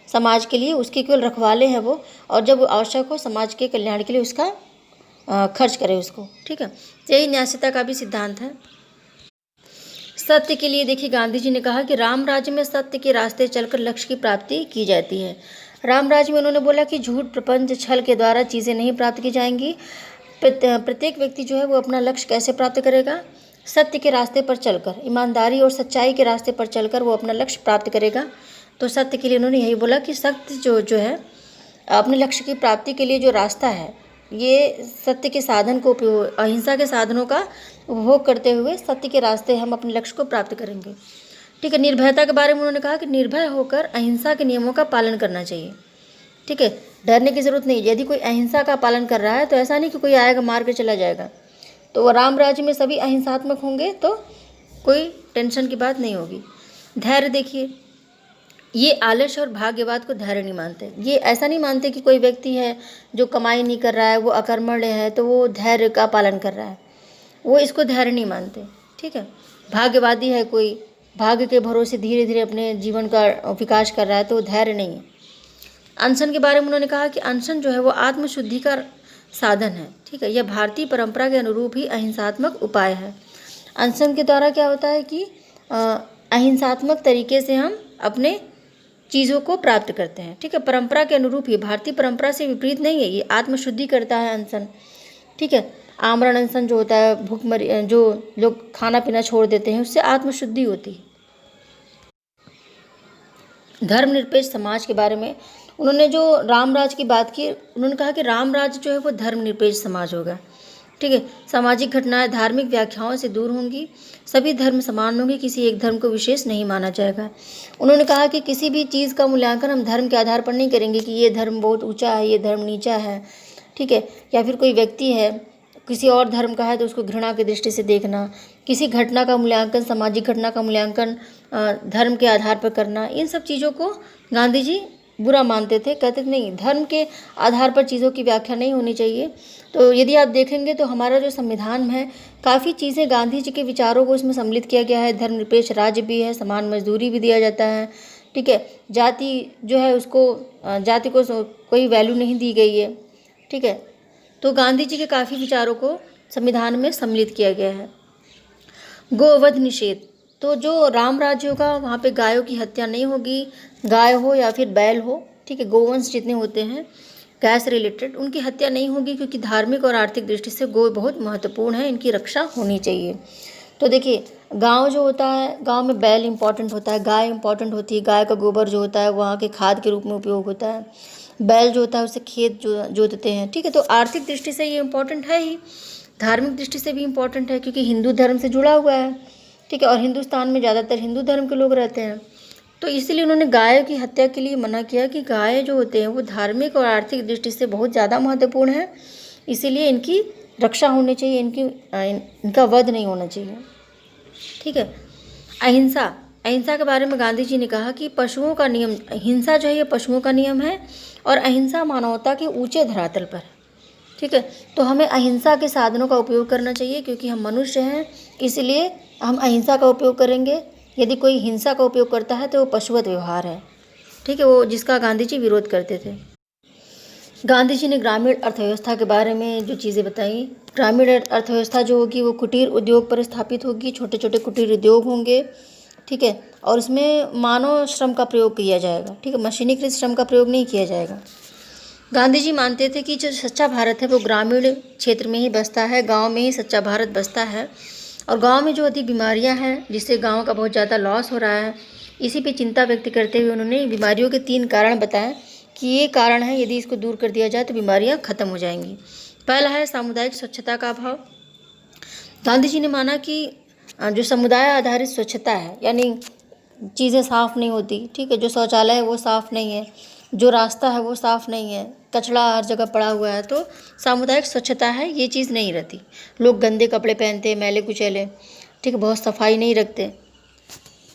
समाज के लिए, उसके केवल रखवाले हैं वो, और जब आवश्यक हो समाज के कल्याण के लिए उसका खर्च करें उसको। ठीक है, यही न्यासिता का भी सिद्धांत है। सत्य के लिए देखिए, गांधी जी ने कहा कि राम राज्य में सत्य के रास्ते चलकर लक्ष्य की प्राप्ति की जाती है। राम राज्य में उन्होंने बोला कि झूठ, प्रपंच, छल के द्वारा चीज़ें नहीं प्राप्त की जाएंगी। प्रत्येक व्यक्ति जो है वो अपना लक्ष्य कैसे प्राप्त करेगा, सत्य के रास्ते पर चलकर, ईमानदारी और सच्चाई के रास्ते पर चलकर वो अपना लक्ष्य प्राप्त करेगा। तो सत्य के लिए उन्होंने यही बोला कि सत्य जो है अपने लक्ष्य की प्राप्ति के लिए जो रास्ता है, ये सत्य के साधन को उपयोग, अहिंसा के साधनों का उपभोग करते हुए सत्य के रास्ते हम अपने लक्ष्य को प्राप्त करेंगे। ठीक है, निर्भयता के बारे में उन्होंने कहा कि निर्भय होकर अहिंसा के नियमों का पालन करना चाहिए। ठीक है, डरने की ज़रूरत नहीं। यदि कोई अहिंसा का पालन कर रहा है तो ऐसा नहीं कि कोई आएगा मार के चला जाएगा। तो राम राज्य में सभी अहिंसात्मक होंगे तो कोई टेंशन की बात नहीं होगी। धैर्य देखिए, ये आलस्य और भाग्यवाद को धैर्य नहीं मानते। ये ऐसा नहीं मानते कि कोई व्यक्ति है जो कमाई नहीं कर रहा है, वो अकर्मण्य है, तो वो धैर्य का पालन कर रहा है, वो इसको धैर्य नहीं मानते। ठीक है, भाग्यवादी है कोई, भाग्य के भरोसे धीरे धीरे अपने जीवन का विकास कर रहा है, तो वो धैर्य नहीं है। अनशन के बारे में उन्होंने कहा कि अनशन जो है वो आत्मशुद्धि का साधन है। ठीक है, यह भारतीय परंपरा के अनुरूप ही अहिंसात्मक उपाय है। अनशन के द्वारा क्या होता है कि अहिंसात्मक तरीके से हम अपने चीज़ों को प्राप्त करते हैं। ठीक है, परंपरा के अनुरूप ही, भारतीय परंपरा से विपरीत नहीं है, ये आत्मशुद्धि करता है अनशन। ठीक है, आमरण अनशन जो होता है, भूखमरी, जो लोग खाना पीना छोड़ देते हैं, उससे आत्मशुद्धि होती है। धर्मनिरपेक्ष समाज के बारे में उन्होंने जो राम राज की बात की, उन्होंने कहा कि राम राज्य जो है वो धर्मनिरपेक्ष समाज होगा। ठीक है, सामाजिक घटनाएं धार्मिक व्याख्याओं से दूर होंगी, सभी धर्म समान होंगे, किसी एक धर्म को विशेष नहीं माना जाएगा। उन्होंने कहा कि किसी भी चीज़ का मूल्यांकन हम धर्म के आधार पर नहीं करेंगे कि ये धर्म बहुत ऊंचा है, ये धर्म नीचा है। ठीक है, या फिर कोई व्यक्ति है किसी और धर्म का है तो उसको घृणा की दृष्टि से देखना, किसी घटना का मूल्यांकन, सामाजिक घटना का मूल्यांकन धर्म के आधार पर करना, इन सब चीज़ों को गांधी जी बुरा मानते थे। कहते थे नहीं, धर्म के आधार पर चीज़ों की व्याख्या नहीं होनी चाहिए। तो यदि आप देखेंगे तो हमारा जो संविधान है, काफ़ी चीज़ें गांधी जी के विचारों को इसमें सम्मिलित किया गया है। धर्मनिरपेक्ष राज्य भी है, समान मजदूरी भी दिया जाता है। ठीक है, जाति जो है उसको, जाति को कोई वैल्यू नहीं दी गई है। ठीक है, तो गांधी जी के काफ़ी विचारों को संविधान में सम्मिलित किया गया है। गोवध निषेध, तो जो राम राज्य होगा वहाँ पे गायों की हत्या नहीं होगी, गाय हो या फिर बैल हो। ठीक है, गोवंश जितने होते हैं गाय से रिलेटेड, उनकी हत्या नहीं होगी, क्योंकि धार्मिक और आर्थिक दृष्टि से गौ बहुत महत्वपूर्ण है, इनकी रक्षा होनी चाहिए। तो देखिए, गांव जो होता है, गांव में बैल इंपॉर्टेंट होता है, गाय इंपॉर्टेंट होती है, गाय का गोबर जो होता है वहाँ के खाद के रूप में उपयोग होता है, बैल जो होता है उससे खेत जोतते हैं। ठीक है, तो आर्थिक दृष्टि से ये इम्पोर्टेंट है ही, धार्मिक दृष्टि से भी इम्पोर्टेंट है, क्योंकि हिंदू धर्म से जुड़ा हुआ है। ठीक है, और हिंदुस्तान में ज़्यादातर हिंदू धर्म के लोग रहते हैं। तो इसीलिए उन्होंने गाय की हत्या के लिए मना किया कि गाय जो होते हैं वो धार्मिक और आर्थिक दृष्टि से बहुत ज़्यादा महत्वपूर्ण है, इसीलिए इनकी रक्षा होनी चाहिए, इनका वध नहीं होना चाहिए। ठीक है। अहिंसा, अहिंसा के बारे में गांधी जी ने कहा कि पशुओं का नियम, हिंसा जो है ये पशुओं का नियम है और अहिंसा मानवता के ऊंचे धरातल पर। ठीक है। तो हमें अहिंसा के साधनों का उपयोग करना चाहिए, क्योंकि हम मनुष्य हैं, इसलिए हम अहिंसा का उपयोग करेंगे। यदि कोई हिंसा का उपयोग करता है तो वो पशुवत व्यवहार है। ठीक है, वो जिसका गांधी जी विरोध करते थे। गांधी जी ने ग्रामीण अर्थव्यवस्था के बारे में जो चीज़ें बताई, ग्रामीण अर्थव्यवस्था जो होगी वो कुटीर उद्योग पर स्थापित होगी, छोटे छोटे कुटीर उद्योग होंगे। ठीक है, और उसमें मानव श्रम का प्रयोग किया जाएगा। ठीक है, मशीनीकृत श्रम का प्रयोग नहीं किया जाएगा। गांधी जी मानते थे कि जो सच्चा भारत है वो ग्रामीण क्षेत्र में ही बसता है, गांव में ही सच्चा भारत बसता है। और गांव में जो अधिक बीमारियां हैं, जिससे गांव का बहुत ज़्यादा लॉस हो रहा है, इसी पे चिंता व्यक्त करते हुए उन्होंने बीमारियों के 3 कारण बताए कि ये कारण है, यदि इसको दूर कर दिया जाए तो बीमारियां खत्म हो जाएंगी। पहला है सामुदायिक स्वच्छता का अभाव। गांधी जी ने माना कि जो समुदाय आधारित स्वच्छता है, यानी चीज़ें साफ़ नहीं होती। ठीक है, जो शौचालय है वो साफ़ नहीं है, जो रास्ता है वो साफ़ नहीं है, कचरा हर जगह पड़ा हुआ है, तो सामुदायिक स्वच्छता है ये चीज़ नहीं रहती। लोग गंदे कपड़े पहनते, मैले कुचैले, ठीक है, बहुत सफाई नहीं रखते।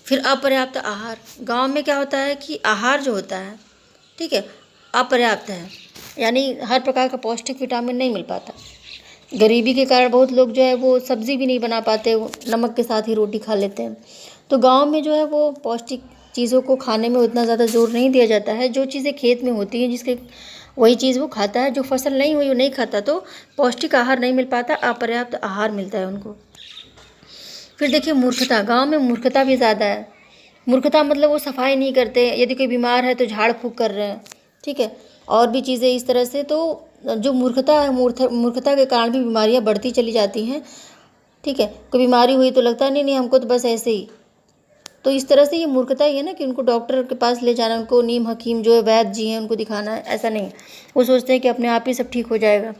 फिर अपर्याप्त आहार, गांव में क्या होता है कि आहार जो होता है, ठीक है, अपर्याप्त है, यानी हर प्रकार का पौष्टिक विटामिन नहीं मिल पाता। गरीबी के कारण बहुत लोग जो है वो सब्ज़ी भी नहीं बना पाते, वो नमक के साथ ही रोटी खा लेते हैं। तो गांव में जो है वो पौष्टिक चीज़ों को खाने में उतना ज़्यादा जोर नहीं दिया जाता है। जो चीज़ें खेत में होती हैं जिसके वही चीज़ वो खाता है, जो फसल नहीं हुई वो नहीं खाता, तो पौष्टिक आहार नहीं मिल पाता, अपर्याप्त आहार मिलता है उनको। फिर देखिए मूर्खता, गांव में मूर्खता भी ज़्यादा है। मूर्खता मतलब वो सफाई नहीं करते, यदि कोई बीमार है तो झाड़ फूँक कर रहे हैं। ठीक है, और भी चीज़ें इस तरह से, तो जो मूर्खता है, मूर्खता के कारण भी बीमारियां बढ़ती चली जाती हैं। ठीक है, कोई बीमारी हुई तो लगता नहीं नहीं हमको तो बस ऐसे ही, तो इस तरह से ये मूर्खता ही है ना कि उनको डॉक्टर के पास ले जाना, उनको नीम हकीम जो है वैद्य जी हैं उनको दिखाना है, ऐसा नहीं। वो सोचते हैं कि अपने आप ही सब ठीक हो जाएगा।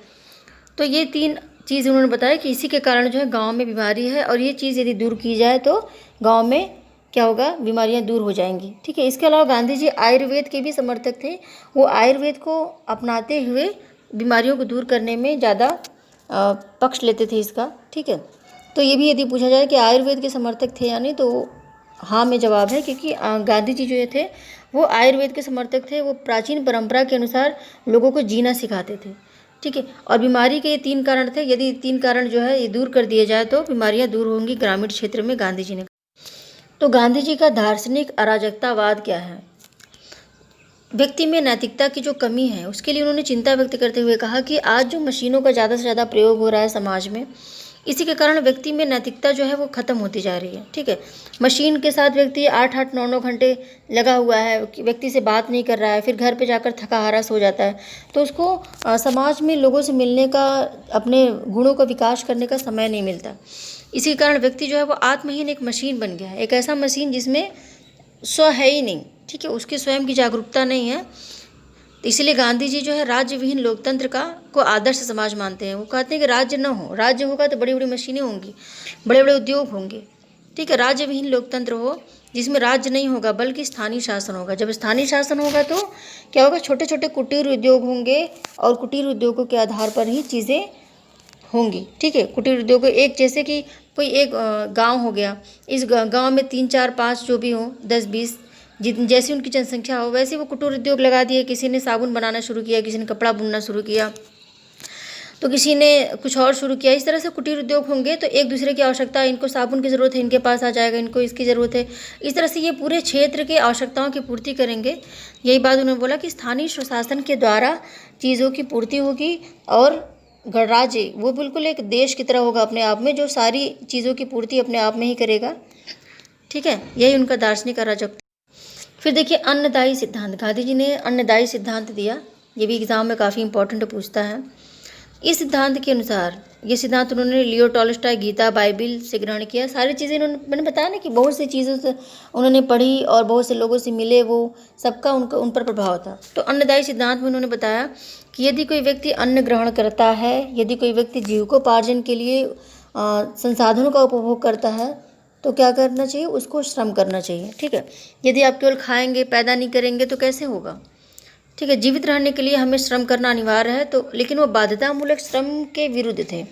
तो ये 3 चीज़ उन्होंने बताया कि इसी के कारण जो है गाँव में बीमारी है, और ये चीज़ यदि दूर की जाए तो गाँव में क्या होगा, बीमारियां दूर हो जाएंगी। ठीक है, इसके अलावा गांधी जी आयुर्वेद के भी समर्थक थे। वो आयुर्वेद को अपनाते हुए बीमारियों को दूर करने में ज़्यादा पक्ष लेते थे इसका। ठीक है, तो ये भी यदि पूछा जाए कि आयुर्वेद के समर्थक थे या नहीं, तो हाँ में जवाब है, क्योंकि गांधी जी जो थे वो आयुर्वेद के समर्थक थे। वो प्राचीन परंपरा के अनुसार लोगों को जीना सिखाते थे। ठीक है, और बीमारी के ये 3 कारण थे, यदि 3 कारण जो है ये दूर कर दिए जाए तो बीमारियां दूर होंगी ग्रामीण क्षेत्र में, गांधी जी ने। तो गांधी जी का दार्शनिक अराजकतावाद क्या है? व्यक्ति में नैतिकता की जो कमी है उसके लिए उन्होंने चिंता व्यक्त करते हुए कहा कि आज जो मशीनों का ज़्यादा से ज़्यादा प्रयोग हो रहा है समाज में, इसी के कारण व्यक्ति में नैतिकता जो है वो ख़त्म होती जा रही है। ठीक है, मशीन के साथ व्यक्ति 8-8, 9-9 घंटे लगा हुआ है, व्यक्ति से बात नहीं कर रहा है, फिर घर पे जाकर थका हारा सो जाता है, तो उसको समाज में लोगों से मिलने का, अपने गुणों का विकास करने का समय नहीं मिलता। इसी कारण व्यक्ति जो है वो आत्महीन एक मशीन बन गया है, एक ऐसा मशीन जिसमें स्व है ही नहीं। ठीक है, उसकी स्वयं की जागरूकता नहीं है। तो इसलिए गांधी जी जो है राज्य विहीन लोकतंत्र को आदर्श समाज मानते हैं। वो कहते हैं कि राज्य न हो, राज्य होगा तो बड़ी बड़ी मशीनें होंगी, बड़े बड़े उद्योग होंगे। ठीक है, राज्य विहीन लोकतंत्र हो जिसमें राज्य नहीं होगा बल्कि स्थानीय शासन होगा। जब स्थानीय शासन होगा तो क्या होगा, छोटे छोटे कुटीर उद्योग होंगे और कुटीर उद्योगों के आधार पर ही चीज़ें होंगी। ठीक है, कुटीर उद्योग एक, जैसे कि कोई एक गांव हो गया, इस गांव में 3, 4, 5 जो भी हों, 10, 20 जैसी उनकी जनसंख्या हो वैसे वो कुटीर उद्योग लगा दिए। किसी ने साबुन बनाना शुरू किया, किसी ने कपड़ा बुनना शुरू किया, तो किसी ने कुछ और शुरू किया। इस तरह से कुटीर उद्योग होंगे तो एक दूसरे की आवश्यकता, इनको साबुन की ज़रूरत है इनके पास आ जाएगा, इनको इसकी ज़रूरत है, इस तरह से ये पूरे क्षेत्र के आवश्यकताओं की पूर्ति करेंगे। यही बात उन्होंने बोला कि स्थानीय स्वशासन के द्वारा चीज़ों की पूर्ति होगी और गणराज्य वो बिल्कुल एक देश की तरह होगा अपने आप में, जो सारी चीज़ों की पूर्ति अपने आप में ही करेगा। ठीक है, यही उनका दार्शनिक अराजकता। फिर देखिए अन्नदायी सिद्धांत, गांधी जी ने अन्नदायी सिद्धांत दिया। ये भी एग्जाम में काफ़ी इंपॉर्टेंट पूछता है। इस सिद्धांत के अनुसार, ये सिद्धांत उन्होंने लियो टॉल्स्टॉय, गीता, बाइबिल से ग्रहण किया। सारी चीज़ें मैंने बताया ना कि बहुत सी चीज़ों से उन्होंने पढ़ी और बहुत से लोगों से मिले, वो सबका उन पर प्रभाव था। तो अन्नदायी सिद्धांत में उन्होंने बताया कि यदि कोई व्यक्ति अन्न ग्रहण करता है, यदि कोई व्यक्ति जीविकोपार्जन के लिए संसाधनों का उपभोग करता है, तो क्या करना चाहिए, उसको श्रम करना चाहिए। ठीक है, यदि आप केवल खाएंगे, पैदा नहीं करेंगे तो कैसे होगा। ठीक है, जीवित रहने के लिए हमें श्रम करना अनिवार्य है। तो लेकिन वो बाध्यतामूलक श्रम के विरुद्ध थे।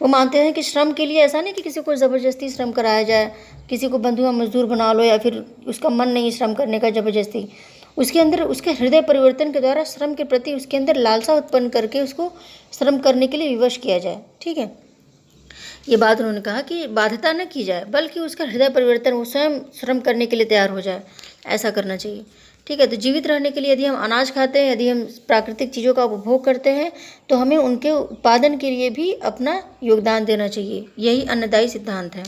वो मानते हैं कि श्रम के लिए ऐसा नहीं कि किसी को ज़बरदस्ती श्रम कराया जाए, किसी को बंधुआ मजदूर बना लो या फिर उसका मन नहीं श्रम करने का ज़बरदस्ती। उसके अंदर उसके हृदय परिवर्तन के द्वारा श्रम के प्रति उसके अंदर लालसा उत्पन्न करके उसको श्रम करने के लिए विवश किया जाए। ठीक है, ये बात उन्होंने कहा कि बाध्यता न की जाए, बल्कि उसका हृदय परिवर्तन, वो स्वयं श्रम करने के लिए तैयार हो जाए, ऐसा करना चाहिए। ठीक है, तो जीवित रहने के लिए यदि हम अनाज खाते हैं, यदि हम प्राकृतिक चीज़ों का उपभोग करते हैं, तो हमें उनके उत्पादन के लिए भी अपना योगदान देना चाहिए। यही अन्नदायी सिद्धांत है।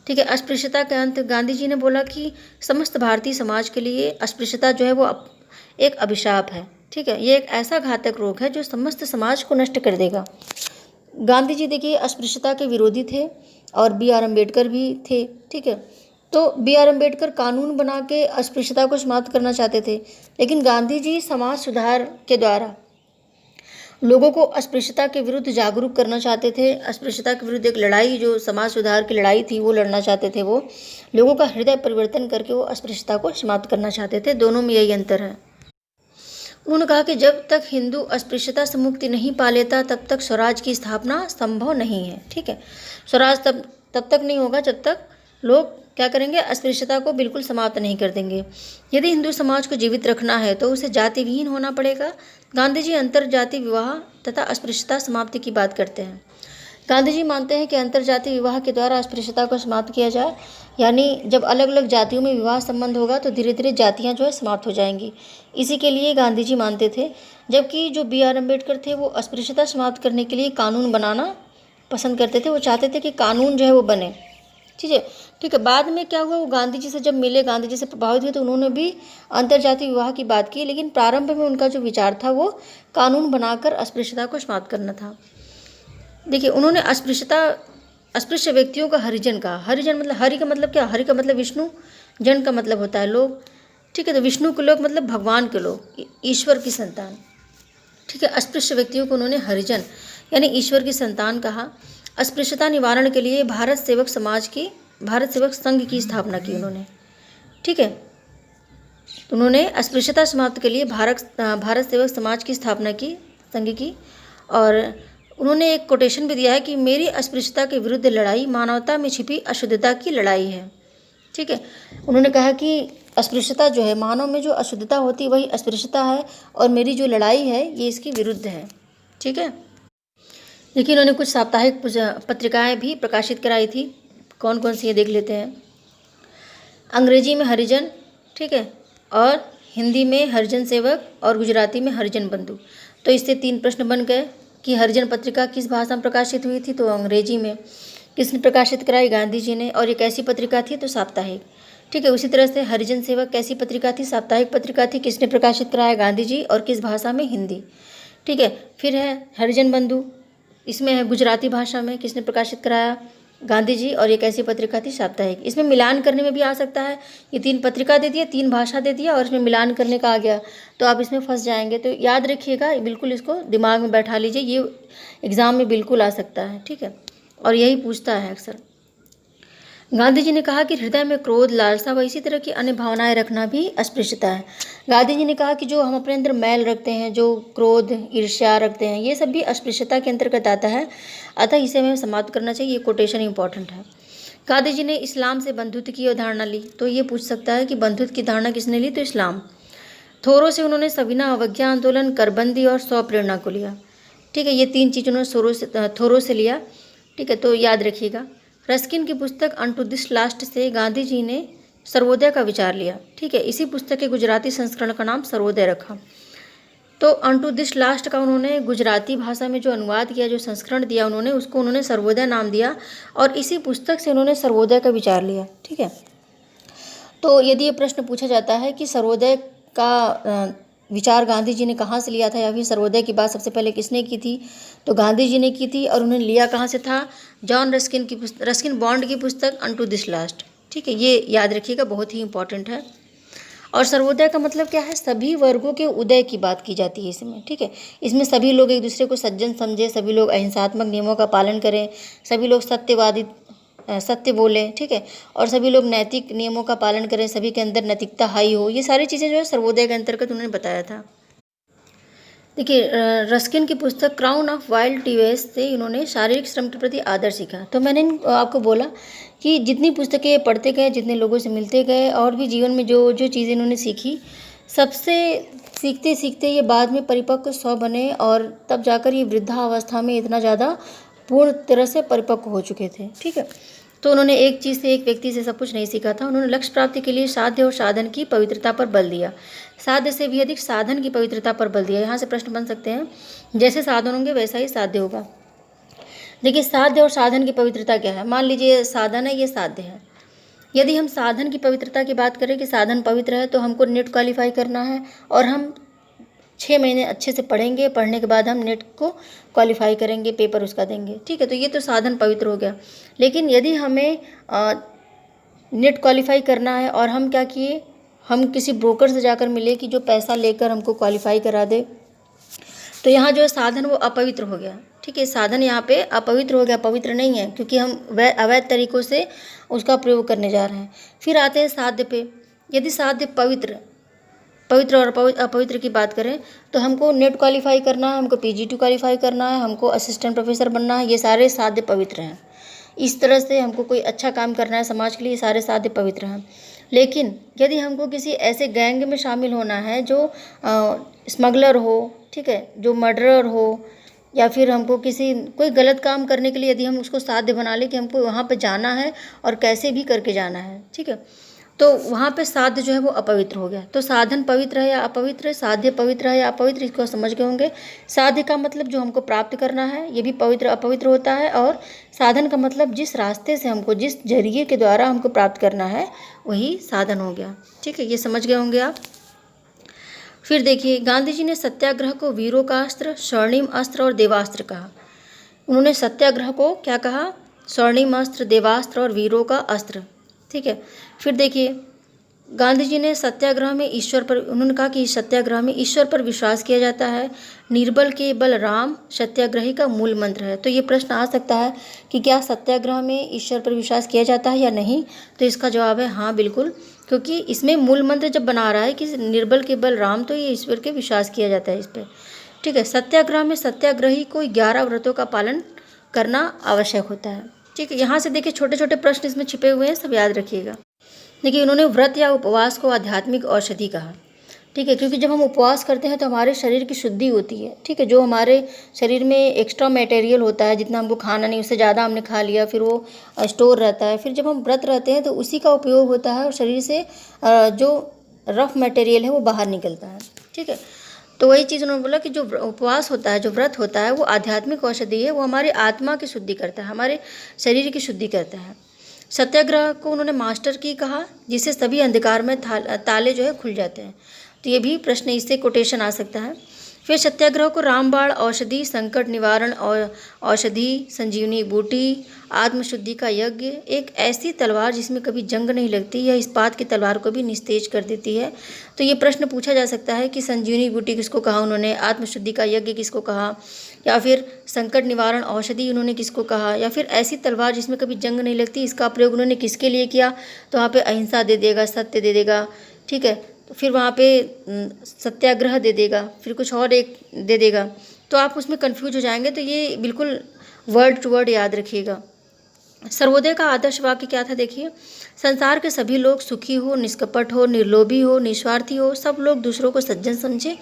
ठीक है, अस्पृश्यता के अंत गांधी जी ने बोला कि समस्त भारतीय समाज के लिए अस्पृश्यता जो है वो एक अभिशाप है। ठीक है, ये एक ऐसा घातक रोग है जो समस्त समाज को नष्ट कर देगा। गांधी जी देखिए अस्पृश्यता के विरोधी थे और B.R. अम्बेडकर भी थे। ठीक है, तो B.R. अम्बेडकर कानून बना के अस्पृश्यता को समाप्त करना चाहते थे, लेकिन गांधी जी समाज सुधार के द्वारा लोगों को अस्पृश्यता के विरुद्ध जागरूक करना चाहते थे। अस्पृश्यता के विरुद्ध एक लड़ाई, जो समाज सुधार की लड़ाई थी, वो लड़ना चाहते थे। वो लोगों का हृदय परिवर्तन करके वो अस्पृश्यता को समाप्त करना चाहते थे। दोनों में यही अंतर है। उन्होंने कहा कि जब तक हिंदू अस्पृश्यता से मुक्ति नहीं पा लेता तब तक स्वराज की स्थापना संभव नहीं है। ठीक है, स्वराज तब तक नहीं होगा जब तक लोग क्या करेंगे, अस्पृश्यता को बिल्कुल समाप्त नहीं कर देंगे। यदि हिंदू समाज को जीवित रखना है तो उसे जाति विहीन होना पड़ेगा। गांधी जी अंतरजातीय विवाह तथा अस्पृश्यता समाप्ति की बात करते हैं। गांधी जी मानते हैं कि अंतरजातीय विवाह के द्वारा अस्पृश्यता को समाप्त किया जाए, यानी जब अलग अलग जातियों में विवाह संबंध होगा तो धीरे धीरे जातियां जो है समाप्त हो जाएंगी। इसी के लिए गांधी जी मानते थे। जबकि जो B.R. अम्बेडकर थे वो अस्पृश्यता समाप्त करने के लिए कानून बनाना पसंद करते थे। वो चाहते थे कि कानून जो है वो बने। ठीक है, ठीक है, बाद में क्या हुआ, वो गांधी जी से जब मिले, गांधी जी से प्रभावित हुए, तो उन्होंने भी अंतरजातीय विवाह की बात की। लेकिन प्रारंभ में उनका जो विचार था वो कानून बनाकर अस्पृश्यता को समाप्त करना था। देखिए, उन्होंने अस्पृश्य व्यक्तियों का हरिजन कहा। हरिजन मतलब, हरि का मतलब क्या, हरि का मतलब विष्णु, जन का मतलब होता है लोग। ठीक है, तो विष्णु के लोग मतलब भगवान के लोग, ईश्वर की संतान। ठीक है, अस्पृश्य व्यक्तियों को उन्होंने हरिजन यानी ईश्वर की संतान कहा। अस्पृश्यता निवारण के लिए भारत सेवक संघ की स्थापना की उन्होंने। ठीक है, तो उन्होंने अस्पृश्यता समाप्त के लिए भारत सेवक समाज की स्थापना की, संघ की। और उन्होंने एक कोटेशन भी दिया है कि मेरी अस्पृश्यता के विरुद्ध लड़ाई मानवता में छिपी अशुद्धता की लड़ाई है। ठीक है, उन्होंने कहा कि अस्पृश्यता जो है, मानव में जो अशुद्धता होती है वही अस्पृश्यता है, और मेरी जो लड़ाई है ये इसके विरुद्ध है। ठीक है, देखिए उन्होंने कुछ साप्ताहिक पत्रिकाएं भी प्रकाशित कराई थी। कौन कौन सी ये देख लेते हैं। अंग्रेजी में हरिजन, ठीक है, और हिंदी में हरिजन सेवक, और गुजराती में हरिजन बंधु। तो इससे 3 प्रश्न बन गए कि हरिजन पत्रिका किस भाषा में प्रकाशित हुई थी, तो अंग्रेजी में। किसने प्रकाशित कराई, गांधी जी ने। और ये कैसी पत्रिका थी, तो साप्ताहिक। ठीक है, उसी तरह से हरिजन सेवक कैसी पत्रिका थी, साप्ताहिक पत्रिका थी। किसने प्रकाशित कराया, गांधी जी। और किस भाषा में, हिंदी। ठीक है, फिर है हरिजन बंधु, इसमें है गुजराती भाषा में। किसने प्रकाशित कराया, गांधी जी। और ये कैसी पत्रिका थी, साप्ताहिक। इसमें मिलान करने में भी आ सकता है, ये 3 पत्रिका दे दिया, 3 भाषा दे दिया और इसमें मिलान करने का आ गया, तो आप इसमें फंस जाएंगे। तो याद रखिएगा, बिल्कुल इसको दिमाग में बैठा लीजिए, ये एग्ज़ाम में बिल्कुल आ सकता है। ठीक है, और यही पूछता है अक्सर। गांधी जी ने कहा कि हृदय में क्रोध, लालसा व इसी तरह की अन्य भावनाएं रखना भी अस्पृश्यता है। गांधी जी ने कहा कि जो हम अपने अंदर मैल रखते हैं, जो क्रोध, ईर्ष्या रखते हैं, ये सब भी अस्पृश्यता के अंतर्गत आता है। अतः इसे हमें समाप्त करना चाहिए। ये कोटेशन इंपॉर्टेंट है। गांधी जी ने इस्लाम से बंधुत्व की अवधारणा ली। तो ये पूछ सकता है कि बंधुत्व की धारणा किसने ली, तो इस्लाम। थोरो से उन्होंने सविना अवज्ञा आंदोलन, करबंदी और स्वप्रेरणा को लिया। ठीक है, ये 3 चीज़ उन्होंने थोरो से लिया। ठीक है, तो याद रखिएगा। रस्किन की पुस्तक अनटू दिस लास्ट से गांधी जी ने सर्वोदय का विचार लिया। ठीक है, इसी पुस्तक के गुजराती संस्करण का नाम सर्वोदय रखा। तो अनटू दिस लास्ट का उन्होंने गुजराती भाषा में जो अनुवाद किया, जो संस्करण दिया उन्होंने, उसको उन्होंने सर्वोदय नाम दिया, और इसी पुस्तक से उन्होंने सर्वोदय का विचार लिया। ठीक है, तो यदि ये प्रश्न पूछा जाता है कि सर्वोदय का विचार गांधी जी ने कहाँ से लिया था, या फिर सर्वोदय की बात सबसे पहले किसने की थी, तो गांधी जी ने की थी। और उन्होंने लिया कहाँ से था, जॉन रस्किन बॉन्ड की पुस्तक अनटू दिस लास्ट। ठीक है, ये याद रखिएगा, बहुत ही इंपॉर्टेंट है। और सर्वोदय का मतलब क्या है, सभी वर्गों के उदय की बात की जाती है इसमें। ठीक है, इसमें सभी लोग एक दूसरे को सज्जन समझे, सभी लोग अहिंसात्मक नियमों का पालन करें, सभी लोग सत्यवादी सत्य बोलें, ठीक है, और सभी लोग नैतिक नियमों का पालन करें, सभी के अंदर नैतिकता हाई हो। ये सारी चीज़ें जो है सर्वोदय के अंतर्गत उन्होंने बताया था। देखिए, रस्किन की पुस्तक क्राउन ऑफ वाइल्ड टीवेस से इन्होंने शारीरिक श्रम के प्रति आदर सीखा। तो मैंने आपको बोला कि जितनी पुस्तकें पढ़ते गए, जितने लोगों से मिलते गए और भी जीवन में जो जो चीज़ें इन्होंने सीखी, सबसे सीखते सीखते ये बाद में परिपक्व स्व बने और तब जाकर ये वृद्धावस्था में इतना ज़्यादा पूर्ण तरह से परिपक्व हो चुके थे, ठीक है। तो उन्होंने एक चीज़ से, एक व्यक्ति से सब कुछ नहीं सीखा था। उन्होंने लक्ष्य प्राप्ति के लिए साध्य और साधन की पवित्रता पर बल दिया, साध्य से भी अधिक साधन की पवित्रता पर बल दिया। यहाँ से प्रश्न बन सकते हैं, जैसे साधन होंगे वैसा ही साध्य होगा। देखिए, साध्य और साधन की पवित्रता क्या है। मान लीजिए साधन है, ये साध्य है। यदि हम साधन की पवित्रता की बात करें कि साधन पवित्र है, तो हमको नेट क्वालिफाई करना है और हम 6 महीने अच्छे से पढ़ेंगे, पढ़ने के बाद हम नेट को क्वालिफाई करेंगे, पेपर उसका देंगे, ठीक है। तो ये तो साधन पवित्र हो गया। लेकिन यदि हमें नेट क्वालिफाई करना है और हम क्या किए, हम किसी ब्रोकर से जाकर मिले कि जो पैसा लेकर हमको क्वालिफाई करा दे, तो यहाँ जो है साधन वो अपवित्र हो गया, ठीक है। साधन यहाँ पे अपवित्र हो गया, पवित्र नहीं है, क्योंकि हम अवैध तरीक़ों से उसका प्रयोग करने जा रहे हैं। फिर आते हैं साध्य पे। यदि साध्य पवित्र और अपवित्र की बात करें, तो हमको नेट क्वालिफाई करना है, हमको PGT क्वालिफाई करना है, हमको असिस्टेंट प्रोफेसर बनना है, ये सारे साध्य पवित्र हैं। इस तरह से हमको कोई अच्छा काम करना है समाज के लिए, ये सारे साध्य पवित्र हैं। लेकिन यदि हमको किसी ऐसे गैंग में शामिल होना है जो स्मगलर हो, ठीक है, जो मर्डरर हो, या फिर हमको कोई गलत काम करने के लिए यदि हम उसको साध्य बना लें कि हमको वहाँ पे जाना है और कैसे भी करके जाना है, ठीक है, तो वहाँ पे साध्य जो है वो अपवित्र हो गया। तो साधन पवित्र है या अपवित्र, साध्य पवित्र है या अपवित्र, इसको समझ गए होंगे। साध्य का मतलब जो हमको प्राप्त करना है, ये भी पवित्र अपवित्र होता है, और साधन का मतलब जिस रास्ते से हमको, जिस जरिए के द्वारा हमको प्राप्त करना है, वही साधन हो गया, ठीक है। ये समझ गए होंगे आप। फिर देखिए, गांधी जी ने सत्याग्रह को वीरों का अस्त्र, स्वर्णिम अस्त्र और देवास्त्र कहा। उन्होंने सत्याग्रह को क्या कहा, स्वर्णिम अस्त्र, देवास्त्र और वीरों का अस्त्र, ठीक है। फिर देखिए, गांधी जी ने सत्याग्रह में ईश्वर पर, उन्होंने कहा कि सत्याग्रह में ईश्वर पर विश्वास किया जाता है, निर्बल के बल राम सत्याग्रही का मूल मंत्र है। तो ये प्रश्न आ सकता है कि क्या सत्याग्रह में ईश्वर पर विश्वास किया जाता है या नहीं, तो इसका जवाब है हाँ, बिल्कुल, क्योंकि इसमें मूल मंत्र जब बना रहा है कि निर्बल के बल राम, तो ये ईश्वर के विश्वास किया जाता है इस पर, ठीक है। सत्याग्रह में सत्याग्रही को 11 व्रतों का पालन करना आवश्यक होता है, ठीक है। यहाँ से देखिए छोटे छोटे प्रश्न इसमें छिपे हुए हैं, सब याद रखिएगा। देखिए, उन्होंने व्रत या उपवास को आध्यात्मिक औषधि कहा, ठीक है, क्योंकि जब हम उपवास करते हैं तो हमारे शरीर की शुद्धि होती है, ठीक है। जो हमारे शरीर में एक्स्ट्रा मटेरियल होता है, जितना हमको खाना नहीं, उससे ज़्यादा हमने खा लिया, फिर वो स्टोर रहता है। फिर जब हम व्रत रहते हैं तो उसी का उपयोग होता है और शरीर से जो रफ मटेरियल है वो बाहर निकलता है, ठीक है। तो वही चीज़ उन्होंने बोला कि जो उपवास होता है, जो व्रत होता है, वो आध्यात्मिक औषधि है, वो हमारी आत्मा की शुद्धि करता है, हमारे शरीर की शुद्धि करता है। सत्याग्रह को उन्होंने मास्टर की कहा, जिससे सभी अंधकार में ताले जो है खुल जाते हैं। तो ये भी प्रश्न, इससे कोटेशन आ सकता है। फिर सत्याग्रह को रामबाण औषधि, संकट निवारण और औषधि, संजीवनी बूटी, आत्मशुद्धि का यज्ञ, एक ऐसी तलवार जिसमें कभी जंग नहीं लगती, यह इस्पात की तलवार को भी निस्तेज कर देती है। तो ये प्रश्न पूछा जा सकता है कि संजीवनी बूटी किसको कहा उन्होंने, आत्मशुद्धि का यज्ञ किसको कहा, या फिर संकट निवारण औषधि उन्होंने किसको कहा, या फिर ऐसी तलवार जिसमें कभी जंग नहीं लगती, इसका प्रयोग उन्होंने किसके लिए किया। तो वहाँ पे अहिंसा दे देगा, सत्य दे देगा, ठीक है। तो फिर वहाँ पे सत्याग्रह दे देगा, फिर कुछ और एक दे देगा, तो आप उसमें कंफ्यूज हो जाएंगे। तो ये बिल्कुल वर्ड टू वर्ड याद रखिएगा। सर्वोदय का आदर्श वाक्य क्या था, देखिए, संसार के सभी लोग सुखी हो, निष्कपट हो, निर्लोभी हो, निस्वार्थी हो, सब लोग दूसरों को सज्जन समझे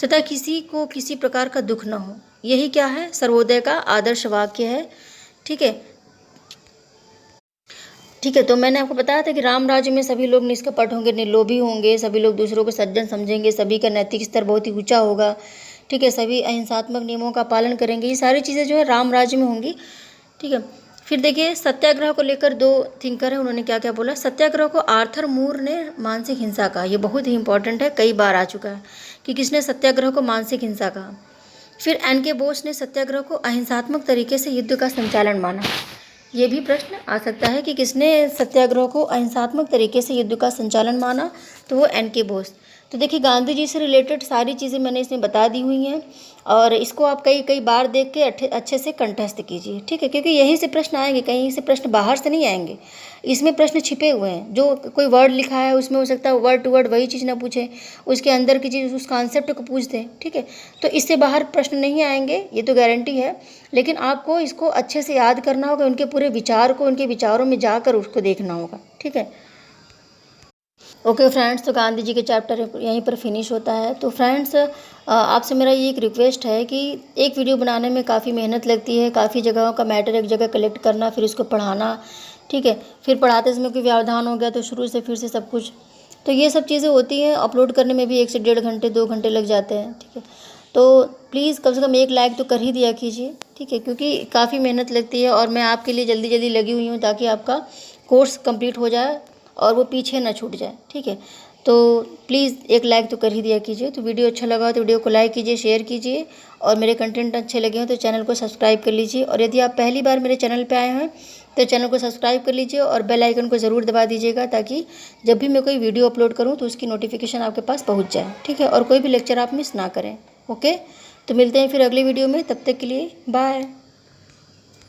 तथा किसी को किसी प्रकार का दुख न हो। यही क्या है, सर्वोदय का आदर्श वाक्य है, ठीक है, ठीक है। तो मैंने आपको बताया था कि राम राज्य में सभी लोग निष्कपट होंगे, निर्लोभी होंगे, सभी लोग दूसरों को सज्जन समझेंगे, सभी का नैतिक स्तर बहुत ही ऊंचा होगा, ठीक है, सभी अहिंसात्मक नियमों का पालन करेंगे। ये सारी चीज़ें जो है राम राज्य में होंगी, ठीक है। फिर देखिए, सत्याग्रह को लेकर 2 थिंकर हैं, उन्होंने क्या क्या बोला। सत्याग्रह को आर्थर मूर ने मानसिक हिंसा कहा, ये बहुत ही इंपॉर्टेंट है, कई बार आ चुका है कि किसने सत्याग्रह को मानसिक हिंसा कहा। फिर NK बोस ने सत्याग्रह को अहिंसात्मक तरीके से युद्ध का संचालन माना। ये भी प्रश्न आ सकता है कि किसने सत्याग्रह को अहिंसात्मक तरीके से युद्ध का संचालन माना, तो वो NK बोस। तो देखिए गांधी जी से रिलेटेड सारी चीज़ें मैंने इसमें बता दी हुई हैं, और इसको आप कई कई बार देख के अच्छे से कंठस्थ कीजिए, ठीक है, क्योंकि यहीं से प्रश्न आएंगे, कहीं से प्रश्न बाहर से नहीं आएंगे। इसमें प्रश्न छिपे हुए हैं, जो कोई वर्ड लिखा है उसमें हो सकता है वर्ड टू वर्ड वही चीज़ ना पूछे, उसके अंदर की चीज़ उस कॉन्सेप्ट को पूछ दें, ठीक है। तो इससे बाहर प्रश्न नहीं आएंगे, ये तो गारंटी है। लेकिन आपको इसको अच्छे से याद करना होगा, उनके पूरे विचार को उनके विचारों में जाकर उसको देखना होगा, ठीक है। ओके फ्रेंड्स, तो गांधी जी के चैप्टर यहीं पर फिनिश होता है। तो फ्रेंड्स, आपसे मेरा ये एक रिक्वेस्ट है कि एक वीडियो बनाने में काफ़ी मेहनत लगती है, काफ़ी जगहों का मैटर एक जगह कलेक्ट करना, फिर उसको पढ़ाना, ठीक है। फिर पढ़ाते समय कोई व्यवधान हो गया तो शुरू से फिर से सब कुछ, तो ये सब चीज़ें होती हैं। अपलोड करने में भी 1 से 1.5 घंटे 2 घंटे लग जाते हैं, ठीक है। तो प्लीज़ कम से कम 1 लाइक तो कर ही दिया कीजिए, ठीक है, क्योंकि काफ़ी मेहनत लगती है और मैं आपके लिए जल्दी जल्दी लगी हुई हूँ ताकि आपका कोर्स कंप्लीट हो जाए और वो पीछे ना छूट जाए, ठीक है। तो प्लीज़ 1 लाइक तो कर ही दिया कीजिए। तो वीडियो अच्छा लगा हो तो वीडियो को लाइक कीजिए, शेयर कीजिए, और मेरे कंटेंट अच्छे लगे हों तो चैनल को सब्सक्राइब कर लीजिए। और यदि आप पहली बार मेरे चैनल पे आए हैं तो चैनल को सब्सक्राइब कर लीजिए और बेल आइकन को ज़रूर दबा दीजिएगा, ताकि जब भी मैं कोई वीडियो अपलोड करूँ तो उसकी नोटिफिकेशन आपके पास पहुँच जाए, ठीक है, और कोई भी लेक्चर आप मिस ना करें। ओके, तो मिलते हैं फिर अगली वीडियो में, तब तक के लिए बाय।